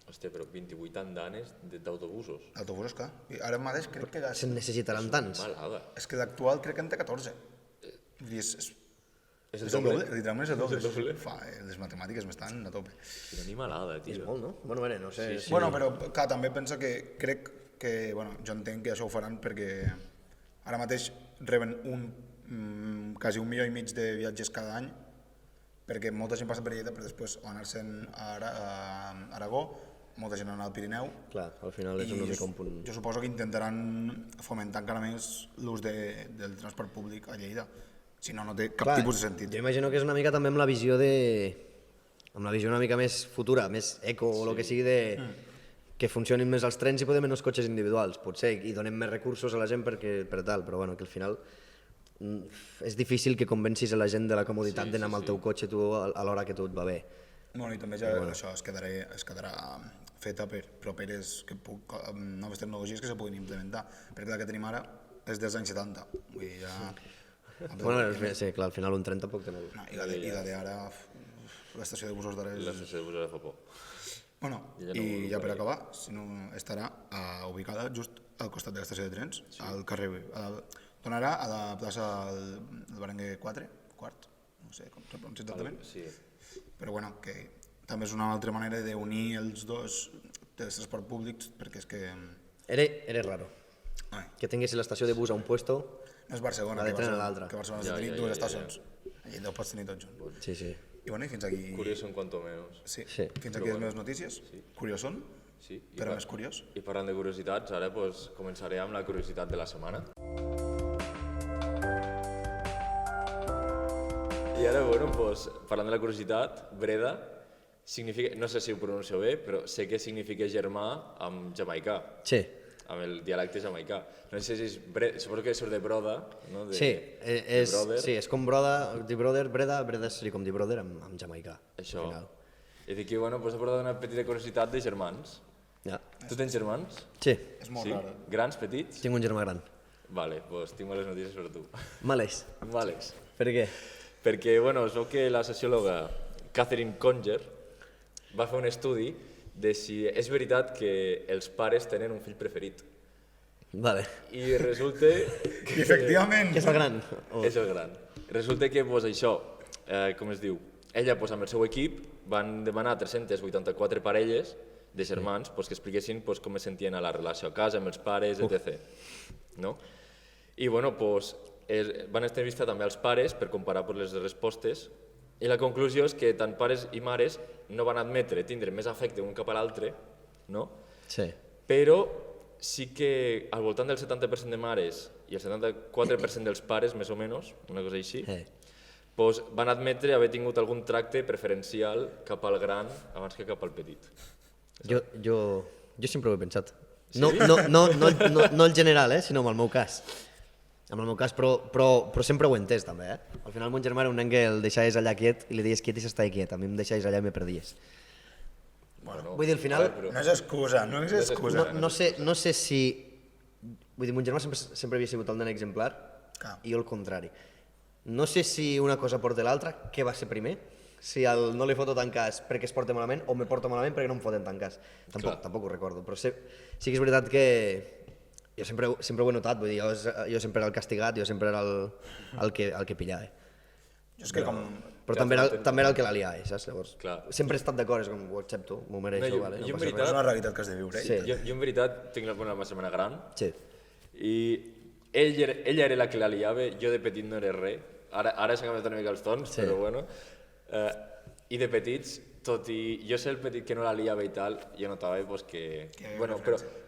Hòstia, però 28 andanes d'autobusos. Autobusos, clar. I ara mateix crec que... Se'n necessitaran tants. Malada. És que d'actual crec que en té 14. Vull dir, És el doble? Literalment és el doble. És el doble? Les matemàtiques m'estan a tope. Quina animalada, tio. És molt, no? Bueno, no sé... Sí. Bueno, però clar, també pensa que crec que... Bueno, jo entenc que això ho faran perquè ara mateix reben quasi 1,5 milió de viatges cada any, perquè molta gent passa per Lleida per després o anar-se'n a Aragó, molta gent anar al Pirineu. Clar, al final és una mica un punt... Jo suposo que intentaran fomentar encara més l'ús del transport públic a Lleida. Si no, no té cap tipus de sentit. Jo imagino que és una mica també amb la visió una mica més futura, més eco o el que sigui que funcionin més els trens i poder menys cotxes individuals, potser, i donem més recursos a la gent per tal, però bueno, que al final és difícil que convencis a la gent de la comoditat d'anar amb el teu cotxe tu a l'hora que tot va bé. Bueno, i també ja això es quedarà feta per properes noves tecnologies que se puguin implementar, perquè la que tenim ara és dels anys 70. Vull dir, ja... Bueno, sí, clar, al final un tren tampoc tenen. I la d'ara, l'estació de busos d'ara és... L'estació de busos d'ara fa por. Bueno, i ja per acabar, si no, estarà ubicada just al costat de l'estació de trens, al carrer... Donarà a la plaça del Berenguer 4, no sé com se pronuncia exactament. Sí. Però bueno, que també és una altra manera d'unir els dos dels transports públics, perquè és que... Era raro. Que tinguessi l'estació de bus a un puesto... No és Barcelona, que Barcelona has de tenir dues estacions. A Lleida ho pots tenir tot junt. Sí. I bueno, i fins aquí... Curioso en cuanto menos. Sí, fins aquí les meves notícies. Curiosón, però més curiós. I parlant de curiositats, ara començaré amb la curiositat de la setmana. I ara, parlant de la curiositat, Breda significa, no sé si ho pronuncio bé, però sé que significa germà en jamaicà. Sí. Amb el dialecte jamaicà. No sé si és suposo que surt de broda, no? Sí, és com broda, dir brother, Breda seria com dir brother en jamaicà. Això. I dic que, he portat una petita curiositat de germans. Ja. Tu tens germans? Sí. És molt rara. Grans, petits? Tinc un germà gran. Vale, doncs tinc males notícies per tu. Males. Males. Per què? Perquè, es veu que la sociòloga Catherine Conger va fer un estudi de si és veritat que els pares tenen un fill preferit. Vale. I resulta que... Efectivament! Que és el gran. És el gran. Resulta que, això, com es diu, ella, amb el seu equip, van demanar 384 parelles de germans que expliquessin com es sentien a la relació a casa, amb els pares, etc. No? I, van entrevistar també als pares per comparar les respostes i la conclusió és que tant pares i mares no van admetre tindre més afecte un cap a l'altre, no? Sí. Però sí que al voltant del 70% de mares i el 74% dels pares, més o menys, una cosa així, van admetre haver tingut algun tracte preferencial cap al gran abans que cap al petit. Jo sempre ho he pensat. No el general, sinó en el meu cas. En el meu cas, però sempre ho he entès, també. Al final, mon germà era un nen que el deixaves allà quiet i li deies quiet i s'estava quiet. A mi em deixaves allà i me perdies. Vull dir, al final... No és excusa, no és excusa. No sé si... Vull dir, mon germà sempre havia sigut el nen exemplar i jo el contrari. No sé si una cosa porta l'altra, què va ser primer? Si no li foto tant cas perquè es porta malament o me porto malament perquè no em foten tant cas. Tampoc ho recordo, però sí que és veritat que jo sempre ho he notat, vull dir, jo sempre era el castigat, jo sempre era el que pillava. Però també era el que la liava, saps? Llavors, sempre he estat d'acord, és com, ho accepto, m'ho mereixo, vale? Jo és una realitat que has de viure. Jo en veritat tinc la meva germana gran i ella era la que la liava, jo de petit no era res, ara s'han canviat una mica els tons, però bueno, i de petits, tot i jo ser el petit que no la liava i tal, jo notava que...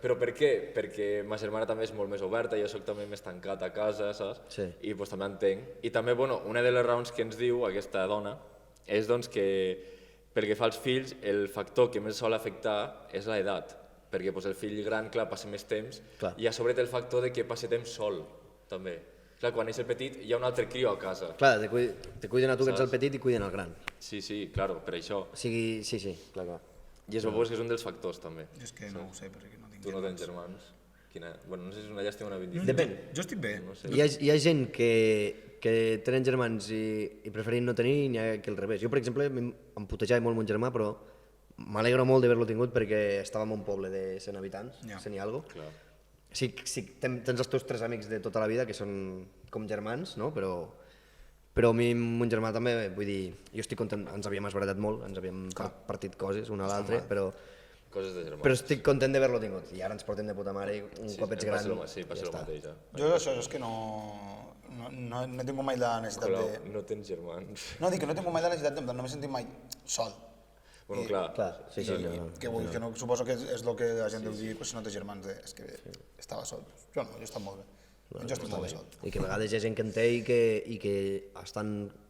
Però per què? Perquè ma germana també és molt més oberta, jo soc també més tancat a casa, saps? I també entenc. I també, una de les raons que ens diu aquesta dona és que pel que fa als fills, el factor que més sol afectar és l'edat, perquè el fill gran, clar, passa més temps i a sobre té el factor de que passi temps sol, també. Clar, quan és el petit hi ha un altre crió a casa. Clar, te cuiden a tu que ets el petit i cuiden el gran. Sí, claro, per això. Sí, clar. I això pues, que és un dels factors, també. Jo és que no ho sé, perquè no tinc Tu no tens germans. germans. Bueno, no sé si és una llàstima o una bendició. Depèn. Jo estic bé. No sé. Hi ha gent que tenen germans i preferint no tenir, i n'hi ha que al revés. Jo, per exemple, em putejava molt mon germà, però m'alegro molt d'haver-lo tingut perquè estàvem en un poble de 100 habitants, 100 i algo. Clar. Sí, tens els teus 3 amics de tota la vida, que són com germans, no? Però a mi, mon germà també, vull dir, jo estic content, ens havíem esbaratat molt, ens havíem partit coses un a l'altre, però estic content d'haver-lo tingut. I ara ens portem de puta mare i un cop ets gran, sí, passa el mateix. Jo això és que no he tingut mai la necessitat de... No tens germans. No, dic que no he tingut mai la necessitat de... No m'he sentit mai sol. Bueno, clar. Sí. Que no, suposo que és el que la gent deu dir si no té germans, és que estava sol. Jo no, jo estic molt bé. Jo estic molt bé sol. I que a vegades hi ha gent que en té i que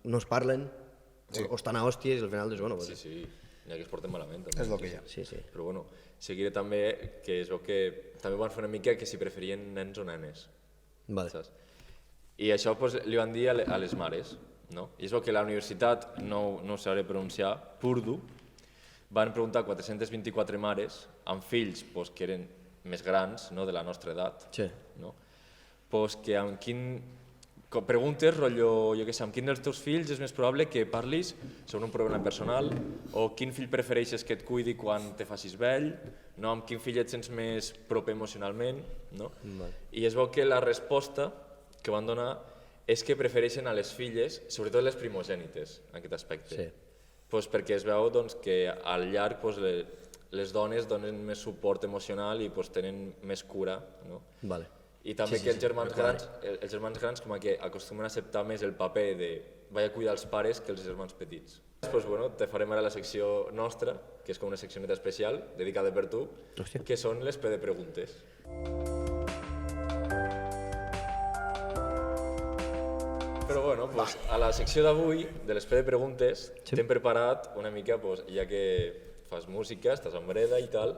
no es parlen, o estan a hòsties i al final dius, bueno... Sí, n'hi ha que es porten malament. És el que hi ha. Sí. Però bueno, seguiré també, que és el que també van fer una mica que si preferien nens o nenes. Vale. Saps? I això pues, li van dir a les mares, no? I és el que la universitat, no sabré pronunciar, Purdue, van preguntar 424 mares amb fills pues, que eren més grans, no, de la nostra edat, no? Pues, que amb quin... Preguntes, rotllo, jo què sé, amb quin dels teus fills és més probable que parlis sobre un problema personal, o quin fill prefereixes que et cuidi quan te facis vell, no? Amb quin fill et sents més proper emocionalment, no? I es veu que la resposta que van donar és que prefereixen a les filles, sobretot les primogènites, en aquest aspecte. Sí. Pues perquè es veu doncs, que al llarg pues, les dones donen més suport emocional i pues, tenen més cura, no? Vale. I també que els germans grans com que acostumen a acceptar més el paper de vaig a cuidar els pares que els germans petits. Pues, bueno, te farem ara la secció nostra, que és com una seccioneta especial, dedicada per tu, que són les PD preguntes. Però bueno, pues, a la secció d'avui, de les PD preguntes, t'hem preparat una mica, pues, ja que fas música, estàs en breda i tal,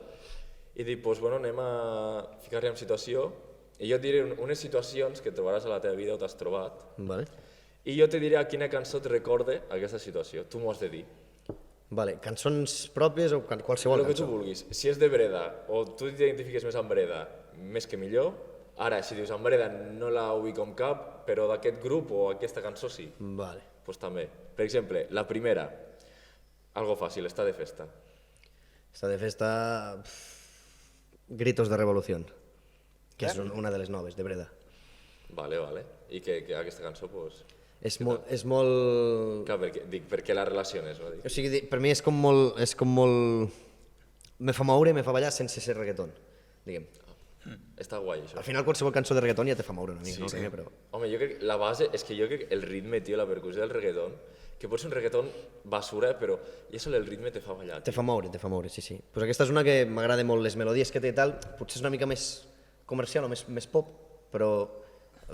i dic, pues, bueno, anem a ficar-li en situació. I jo et diré unes situacions que trobaràs a la teva vida o t'has trobat. Vale. I jo te diré a quina cançó et recorde aquesta situació. Tu m'ho has de dir. Vale. Cançons pròpies o qualsevol cançó? El que tu vulguis. Si és de Breda o tu t'identifiques més amb Breda, més que millor. Ara, si dius amb Breda no la ubico amb cap, però d'aquest grup o aquesta cançó sí. Vale. Pues també. Per exemple, la primera, algo fàcil, està de festa. Està de festa... Gritos de Revolución. Que és una de les noves, de Breda. Vale. I que aquesta cançó, pues... És molt... Clar, per què la relaciones, no? O sigui, per mi és com molt... Me fa moure, me fa ballar sense ser reggaeton, diguem. Està guai, això. Al final, qualsevol cançó de reggaeton ja te fa moure una mica, no? Sí. Però... Home, jo crec que la base és que jo crec que el ritme, tio, la percussió del reggaeton, que pot ser un reggaeton basura, però ja sol el ritme te fa ballar. Te fa moure, sí. Pues aquesta és una que m'agrada molt, les melodies que té i tal, potser és una mica més comercial o més pop, però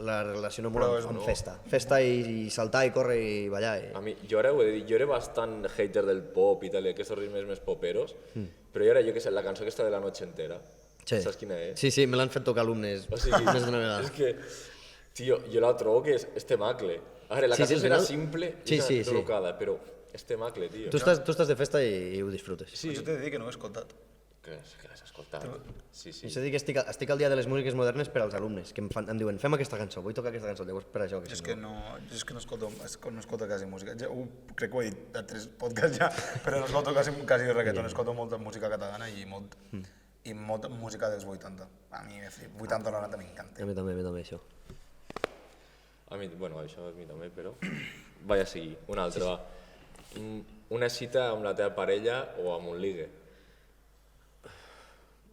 la relaciono molt amb festa. Festa i saltar i córrer i ballar. A mi, jo ara ho he de dir, jo era bastant hater del pop i tal, i aquests ritmes més poperos, però jo ara, jo què sé, la cançó aquesta de La noche entera, saps quina és? Sí, me l'han fet tocar alumnes més d'una vegada. És que, tio, jo la trobo que és temacle. A veure, la cançó serà simple i col·locada, però és temacle, tio. Tu estàs de festa i ho disfrutes. Jo t'he de dir que no ho he escoltat. Que l'has escoltat. Sí. És a dir, que estic al dia de les músiques modernes per als alumnes, que em diuen, fem aquesta cançó, vull tocar aquesta cançó, llavors per això. És que no escolto quasi música. Crec que ho he dit a 3 podcasts ja, però no escolto quasi reggaeton, escolto molta música catalana i molta música dels 80. A mi 80 o 90 m'encanta. A mi també, això. A mi, bueno, això a mi també, però... Vaig a seguir, una altra, va. Una cita amb la teva parella o amb un ligue?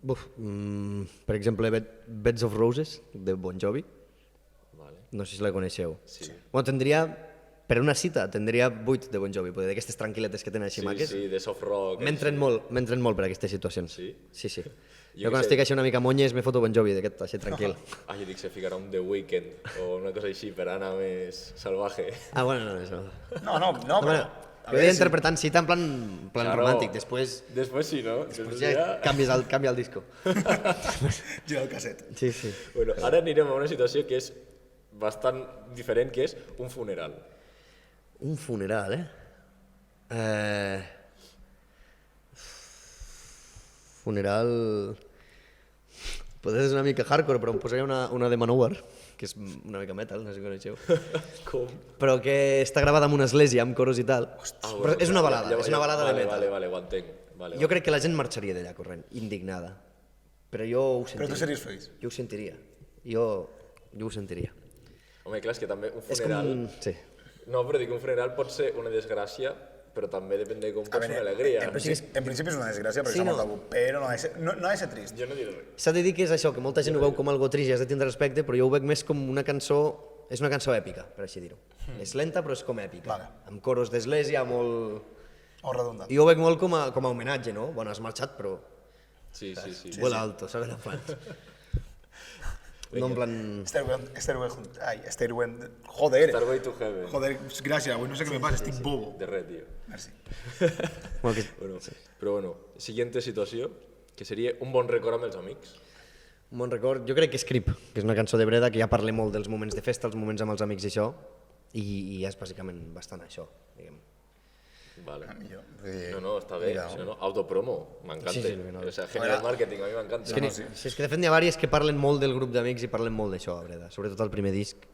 Per exemple, Beds of Roses, de Bon Jovi. No sé si la coneixeu. Sí. Bueno, per una cita, tindria 8 de Bon Jovi, d'aquestes tranquil·letes que tenen així maques. Sí, de soft rock. M'entren molt per aquestes situacions. Sí? Sí. Jo quan estic així una mica monyes me foto Bon Jovi, d'aquest, així tranquil. Jo dic, se ficarà un The Weeknd o una cosa així per anar més salvaje. Bueno, no, això. No, però... Jo he interpretant cita en plan romàntic, després... Després sí, no? Després ja canvia el disco. Gira el casset. Sí. Bueno, ara anirem a una situació que és bastant diferent, que és un funeral. Un funeral, Funeral... Potser és una mica hardcore, però em posaria una de Manowar, que és una mica metal, no sé si coneixeu. Com? Però que està gravada en una església, amb coros i tal. Però és una balada, és una balada de metal. Vale, ho entenc. Vale, Jo crec que la gent marxaria d'allà corrent, indignada. Però jo ho sentiria. Però tu series feliç? Jo ho sentiria. Jo ho sentiria. Home, clar, és que també un És funeral... com... Sí. No, però dic, un funeral pot ser una desgràcia, però també depèn de com pot ser una alegria. En principi és una desgràcia perquè Sí, està no. molt tabú, però no ha de ser trist. Jo no diré res. S'ha de dir que és això, que molta gent ho veu com algo trist i has de tindre respecte, però jo ho veig més com una cançó... És una cançó èpica, per així dir-ho. És lenta, però és com èpica. Vale. Amb coros d'església, molt... O redundant. Jo ho veig molt com a homenatge, no? Bueno, has marxat, però... Sí. Vuela alto, ¿sabes? En plan... No en plan... Stairway... Joder. Starway to Heaven. Joder, gràcies, avui no sé què me passa, estic bobo. De res, tio. Merci. Bueno, que... Bueno, però bueno, siguiente situació, que seria un bon record amb els amics. Un bon record, jo crec que és Creep, que és una cançó de Breda que ja parla molt dels moments de festa, els moments amb els amics i això, i és bàsicament bastant això, diguem. Vale. Millor. No, està bé. Mira, Sí, no? Autopromo, m'encanta. Sí, no. O sea, general marketing, a mi m'encanta. Sí, és que de fet n'hi ha diverses que parlen molt del grup d'amics i parlen molt d'això a Breda, sobretot al primer disc.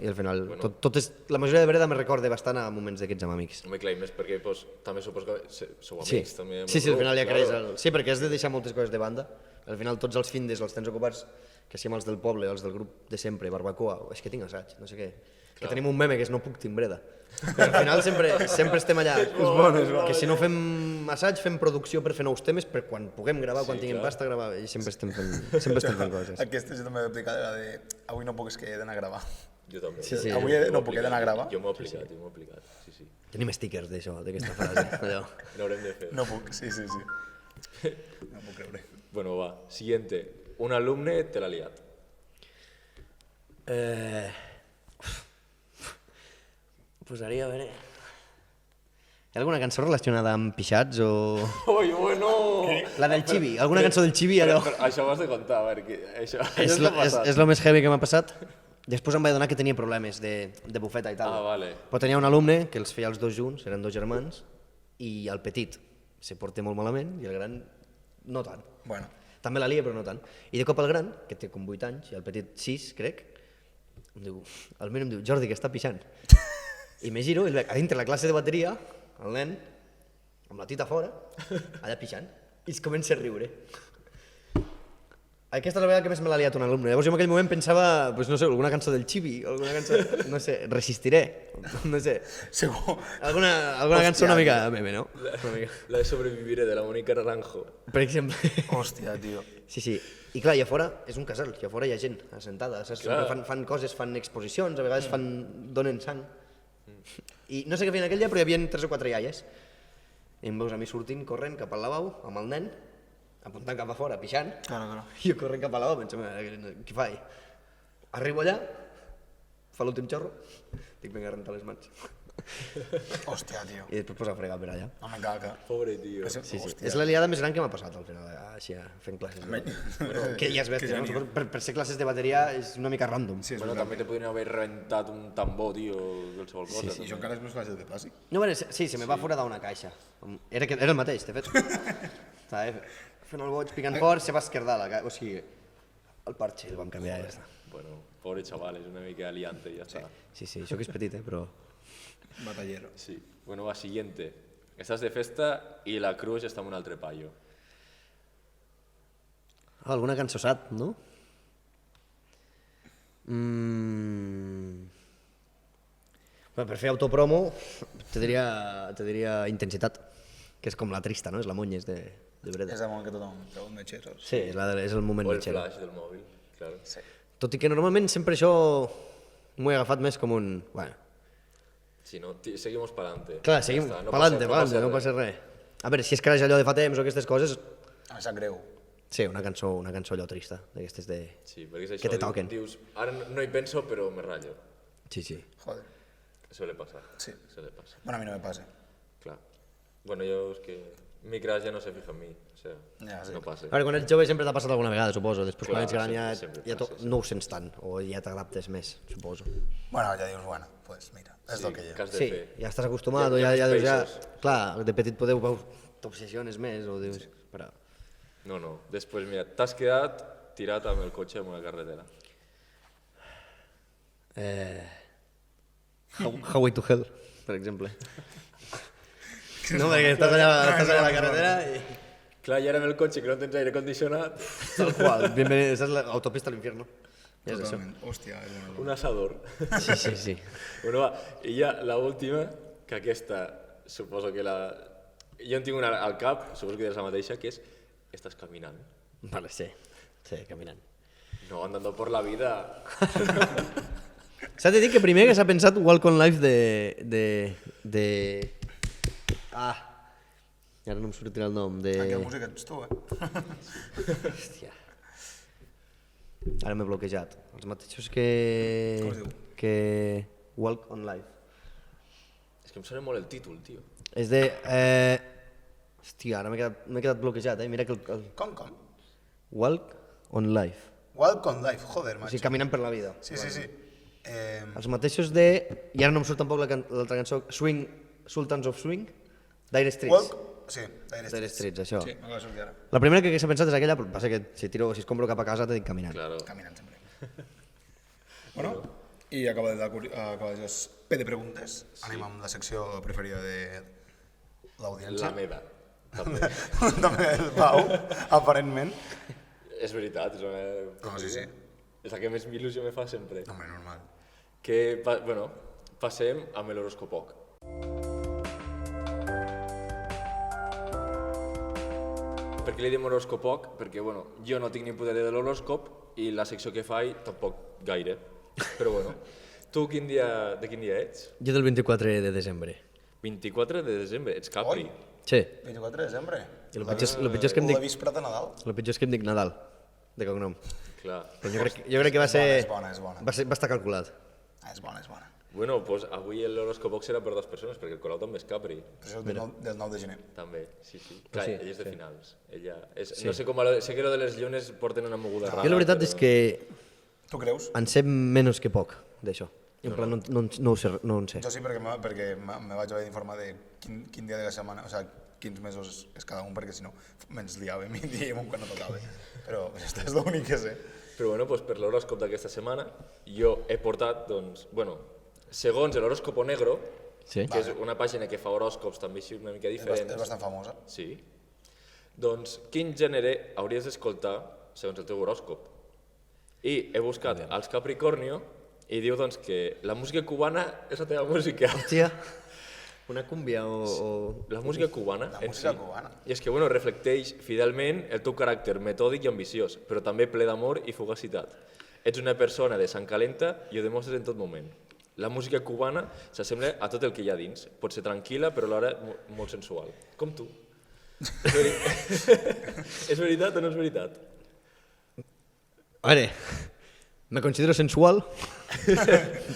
I al final, tot és, la majoria de Breda me recorda bastant a moments d'aquests amb amics. Home, clar, i més perquè pues, també suposo que sou Sí, amics. També, sí, al final ja creix. Sí, perquè has de deixar moltes coses de banda. Al final tots els findes els tens ocupats, que siguem els del poble, els del grup de sempre, barbacoa, és que tinc assaig, no sé què. Que tenim un meme que és no puc timbreda. Però al final sempre estem allà. És bon. Que si no fem assaig, fem producció per fer nous temes, per quan puguem gravar, quan tinguem pasta, gravar, i sempre estem fent coses. Aquesta jo també he aplicat la de avui no puc, és que he d'anar a gravar. Jo també. Sí. Avui no puc, he d'anar a gravar. Jo m'ho he aplicat, sí. Tenim stickers d'això, d'aquesta frase. Allò. N'haurem de fer. No puc, sí. No puc creure. Bueno, va, siguiente. Un alumne te l'ha liat. Posaria, a veure... Hi ha alguna cançó relacionada amb pixats o... Ui, bueno! La del Chibi, alguna cançó del Chibi, allò... Però això ho has de contar, a veure, que això És lo més heavy que m'ha passat. Després em vaig adonar que tenia problemes de bufeta i tal. Ah, vale. Però tenia un alumne que els feia els dos junts, eren dos germans, i el petit se porta molt malament i el gran no tant. Bueno. També la lia, però no tant. I de cop el gran, que té com 8 anys, i el petit 6, crec, em diu, almenys em diu, Jordi, que està pixant. I me giro i el veig a dintre la classe de bateria, el nen, amb la tita fora, allà pixant, i es comença a riure. Aquesta és la vegada que més me l'ha liat un alumne. Llavors jo en aquell moment pensava, pues, no sé, alguna cançó del Chibi, alguna cançó, no sé, Resistiré, no sé. Segur. Alguna cançó una mica meme, no? La de Sobreviviré, de la Mónica Naranjo. Per exemple. Hòstia, tio. Sí. I clar, i a fora és un casal, i a fora hi ha gent assentada, saps? Sempre fan coses, fan exposicions, a vegades donen sang. I no sé què feien aquell dia, però hi havia 3 o 4 iaies. I em veus a mi sortint, corrent cap al lavabo, amb el nen, apuntant cap a fora, pixant, Claro. i jo corrent cap al lavabo, pensant, què faig? Arribo allà, fa l'últim xorro, dic, vinga, a rentar les mans. Hòstia, tio. I després posa a fregar per allà. No me caga. Pobre tio. Sí. És la liada més gran que m'ha passat al final, així, fent classes. Que ja és bèstia, no? Per ser classes de bateria és una mica random. Sí, Bueno, també te podrien haver reventat un tambor, tio, qualsevol cosa. I això encara és més fàcil de clàssic. No, bueno, sí, se me va foradar una caixa. Era el mateix, de fet. Estava fent el boig, picant fort, se va esquerdar la caixa. O sigui, el parche el vam canviar i ja està. Bueno, pobre xaval, és una mica aliante i ja està. Sí, això que és petit, però... Batallero. Sí. Bueno, va, siguiente. Estàs de festa i la Cruz està amb un altre paio. Alguna cançó sat, no? Bueno, per fer autopromo te diria Intensitat, que és com la trista, no? És la Monyes de Breda. És el moment que tothom treu un metge, saps? Sí, és el moment O el metgero. flash del mòbil, claro. Sí. Tot i que normalment sempre això m'ho he agafat més com un... Bueno, Si no, seguimos pa'lante. clar, seguim pa'lante, no passa res. A veure, si és que ara és allò de fa temps o aquestes coses... Em sap greu. Sí, una cançó allò trista, d'aquestes de... Sí, perquè és això, Que te toquen. dius, ara no hi penso, però me ratllo. Sí. Joder. Suele pasar. Sí. Suele pasar. Bueno, a mi no me passa. Clar. Bueno, jo és que mi crush ja no se fija en mi, o sea, Ja, sí. no passa. A veure, quan ets jove sempre t'ha passat alguna vegada, suposo. Després quan Clar, ets gran ja, sempre ja passa, no ho sents tant, o ja t'adaptes més, suposo. Bueno, ja dius, bueno, pues mira, és el que hi ha. Què has de Sí, fer? ja estàs acostumat, o Ja ja dius, ja... peixos. Clar, de petit t'obsessiones més, o dius... Però... No. Després, mira, t'has quedat tirat amb el cotxe en una carretera. Highway to Hell, per exemple. No, perquè estàs allà a la carretera i... Clar, i ara amb el cotxe que no tens aire condicionat... Tal qual, bienvenido, esa es la autopista al infierno. Ja és això. Totalment. Hòstia, és una Un asador. Sí. Bueno, va, i ja l'última, que aquesta suposo que la... Jo en tinc una al cap, suposo que és la mateixa, que és estàs caminant. Vale, sí, caminant. No, andando por la vida. S'ha de dir que primer que s'ha pensat Walk on Life i ara no em sortirà el nom. Aquella música ets tu, Hòstia. Ara m'he bloquejat. Els mateixos que... Com es diu? Que Walk on Life. És que em sona molt el títol, tio. És de... Hòstia, ara m'he quedat bloquejat, Mira que el... Com? Walk on Life. Walk on Life, joder, O macho. sigui, caminant per la vida. Sí. Els mateixos de... I ara no em surt tampoc l'altra cançó. Swing, Sultans of Swing. Dire Streets. Walk... Sí, Dire Streets, això. Sí, m'acaba de sortir ara. La primera que s'ha pensat és aquella, però passa que si escombro cap a casa t'he dit caminant. Claro. Caminant sempre. Bueno, i acaba de P de preguntes. Anem amb la secció preferida de l'audiència. La meva, també. També el Pau, aparentment. És veritat, és una... No, sí. És la que més il·lusió me fa sempre. No, home, normal. Que, bueno, passem amb l'horoscopoc. Per què li diem horoscopoc? Perquè, bueno, jo no tinc ni puta idea de l'horoscop i la secció que faig tampoc gaire. Però, bueno, tu de quin dia ets? Jo del 24 de desembre. 24 de desembre, ets Capri. Oi? Sí. 24 de desembre. I el pitjor és que em dic... La víspera de Nadal. El pitjor és que em dic Nadal, de cognom. Clar. Però jo crec que va ser... És bona. Va estar calculat. És bona. Bueno, doncs avui l'horoscopoc serà per 2 persones, perquè el Colau també és Capri. Però és del 9 de gener. També, sí. Clar, sí, ella és de finals. Ella és... Sí. No sé com... Sé que lo de les llunes porten una moguda rara. Jo la veritat és que Tu creus? en sé menys que poc, d'això. En plan, no en sé. Jo sí, perquè me vaig haver d'informar de quin dia de la setmana, o sigui, quins mesos és cada un, perquè si no me'ns liàvem i dèiem quan no tocava. Però això és l'únic que sé. Però bueno, doncs per l'horòscop d'aquesta setmana jo he portat, doncs, bueno, segons l'horòscopo negro, Sí. que és una pàgina que fa horòscops també així una mica diferents. És bastant famosa. Sí. Doncs quin gènere hauries d'escoltar segons el teu horòscop? I he buscat els Capricornio i diu doncs que la música cubana és la teva música. Hòstia, una cúmbia o... La música cubana La en música si. cubana. I és que bueno, reflecteix fidelment el teu caràcter metòdic i ambiciós, però també ple d'amor i fugacitat. Ets una persona de sang calenta i ho demostres en tot moment. La música cubana s'assembla a tot el que hi ha dins. Pot ser tranquil·la, però alhora molt sensual. Com tu. És veritat o no és veritat? A veure, me considero sensual.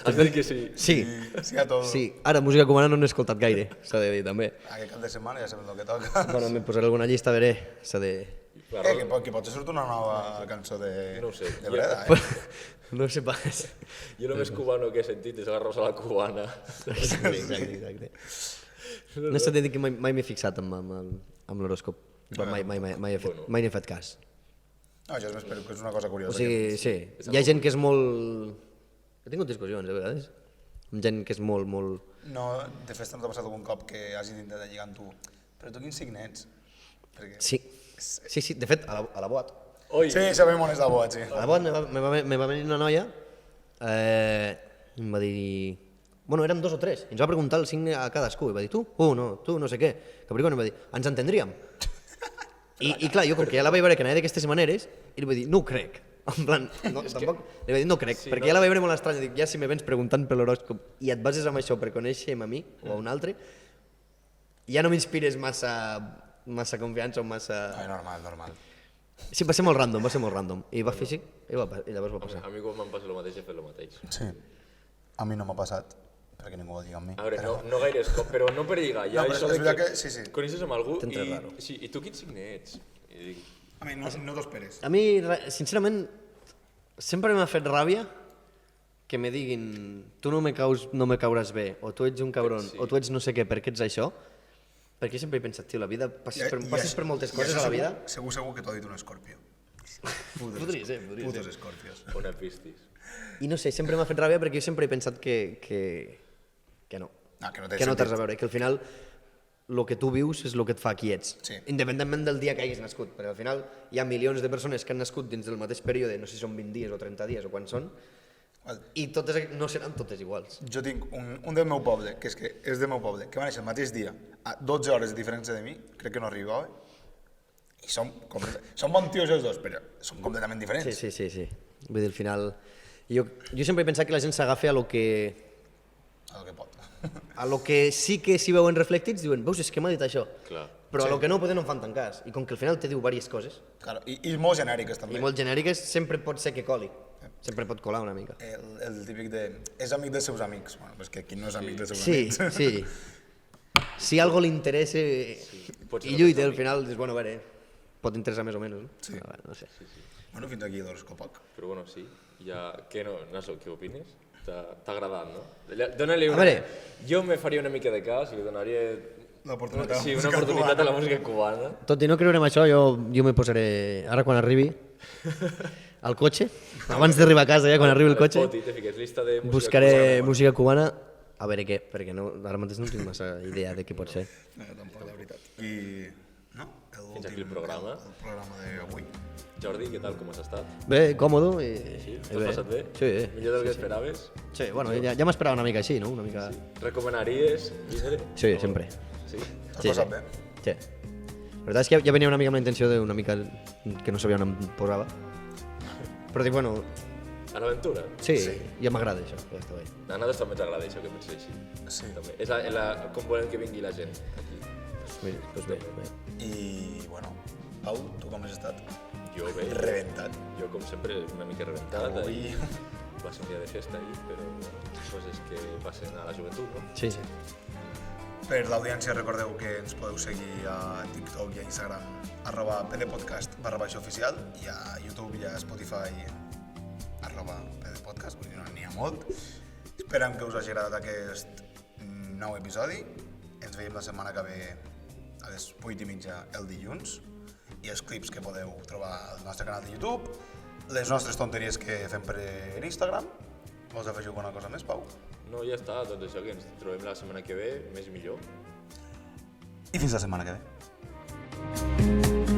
Has de dir que sí. Sí, Sí, a tot. sí. Ara, música cubana no n'he escoltat gaire, s'ha de dir també. Aquest cap de setmana ja sabem el que toca. Bueno, me posaré alguna llista, a veure, s'ha de... Que potser surt una nova cançó de No ho sé. de Breda, No sé pas. Jo el més cubano que he sentit és la Rosa la Cubana. Exacte. No s'ha de dir que mai m'he fixat amb l'horòscop. Mai n'he fet cas. No, això és més que és una cosa curiosa. O sigui, sí, hi ha gent que és molt... He tingut discussions, a vegades. Amb gent que és molt... No, de fet, no t'ha passat algun cop que hagis intentat lligar amb tu. Però tu quin signe ets? Perquè... Sí, de fet, a la boat. Oi, Sí, sabem on és la boat, sí. A la boat me va venir una noia i em va dir... Bueno, érem 2 o 3, i ens va preguntar el signe a cadascú, i va dir, tu no sé què. Capricorn em va dir, ens entendríem. I clar, jo com que ja la vaig veure que anava d'aquestes maneres, i li vaig dir, no ho crec. En plan, no, tampoc, li vaig dir, no crec, Sí, perquè ja la vaig veure molt estranya. Dic, ja si me vens preguntant per l'horòscop i et bases en això per conèixer-me a mi o a un altre, ja no m'inspires massa confiança o massa... Ai, normal. Sí, va ser molt random, i va fer així, i llavors va passar. a mi quan m'han passat el mateix he fet el mateix. Sí. A mi no m'ha passat, perquè ningú vol lligar amb mi. A veure, no gaire escop, però no per lligar. Ja No, però això és de veritat que sí. coneixes amb algú T'entra raro. Sí, i tu quin signe ets? I dic, A mi no t'ho esperes. A mi, sincerament, sempre m'ha fet ràbia que me diguin tu no me cauràs bé, o tu ets un cabron, Sí. o tu ets no sé què, per què ets això, Perquè sempre he pensat, tio, la vida, passes per moltes coses a la vida. Segur que t'ho ha dit un escorpió. Podria ser. Putos escorpios. Una pistis. I no sé, sempre m'ha fet ràbia perquè jo sempre he pensat que no. Que no tens a veure, que al final el que tu vius és el que et fa qui ets. Sí. Independentment del dia que hagis nascut, perquè al final hi ha milions de persones que han nascut dins del mateix període, no sé si són 20 dies o 30 dies o quan són, i totes no seran totes iguals. Jo tinc un del meu poble, que és del meu poble, que va néixer el mateix dia, a 12 hores de diferència de mi, crec que no arribava, i són bons tios els dos, però són completament diferents. Sí. Vull dir, al final... Jo sempre he pensat que la gent s'agafa a lo que... A lo que pot. A lo que sí que s'hi veuen reflectits, diuen, veus, és que m'ha dit això. Clar. Però a lo que no poden no en fan tant cas. I com que al final te diu diverses coses, Claro, i molt genèriques també. i molt genèriques, sempre pot ser que coli. Sempre pot colar una mica. El típic de... És amic dels seus amics. Bueno, pues que qui no és amic dels seus Sí, amics. sí. Si algo li interessa pot ser i lluita, amic. al final, dius, bueno, a veure, pot interessar més o menys, no? Sí. Però, no sé. Bueno, fins aquí l'horoscopac. Però bueno, sí. Ja, què no, Naso, què opines? T'ha agradat, no? Dóna-li una... A veure. Jo me faria una mica de cas i li donaria... L'oportunitat Sí, una oportunitat a la música cubana. Tot i no creure en això, jo me posaré, ara quan arribi al cotxe, abans d'arribar a casa, ja quan arribi el cotxe, Poti, te fiques llista de música buscaré cubana. música cubana, a veure què, perquè no, ara mateix no tinc massa idea de què pot ser. No, tampoc, la veritat. I... No? Fins aquí el programa. El programa d'avui. Jordi, què tal, com has estat? Bé, còmodo i... Sí? T'has passat bé? Sí. Millor del que esperaves? Sí, bueno, ja m'esperava una mica així, no? Una mica... Recomanaries vindre? Sí, sempre. Sí? T'has passat bé? Sí. La veritat és que ja venia una mica amb la intenció d'una mica que no sabia on em posava. Però dic, bueno, A l'aventura? sí, ja m'agrada això, ja està bé. A nosaltres també ens agrada això, que pensi així. Sí. També. És com volem que vingui la gent aquí. Doncs bé. I, bueno, Pau, tu com has estat? Jo bé. Reventat. Jo, com sempre, una mica reventat. Avui... Va ser un dia de festa ahir, però coses que passen a la joventut, no? Sí. Per l'audiència recordeu que ens podeu seguir a TikTok i a Instagram @pdpodcast_oficial i a YouTube i a Spotify @pdpodcast, vull dir, no n'hi ha molt. Esperem que us hagi agradat aquest nou episodi. Ens veiem la setmana que ve a les 8:30 el dilluns i els clips que podeu trobar al nostre canal de YouTube, les nostres tonteries que fem per Instagram. Vols afegir alguna cosa més, Pau? No, ja està, doncs això, que ens trobem la setmana que ve, més i millor. I fins la setmana que ve.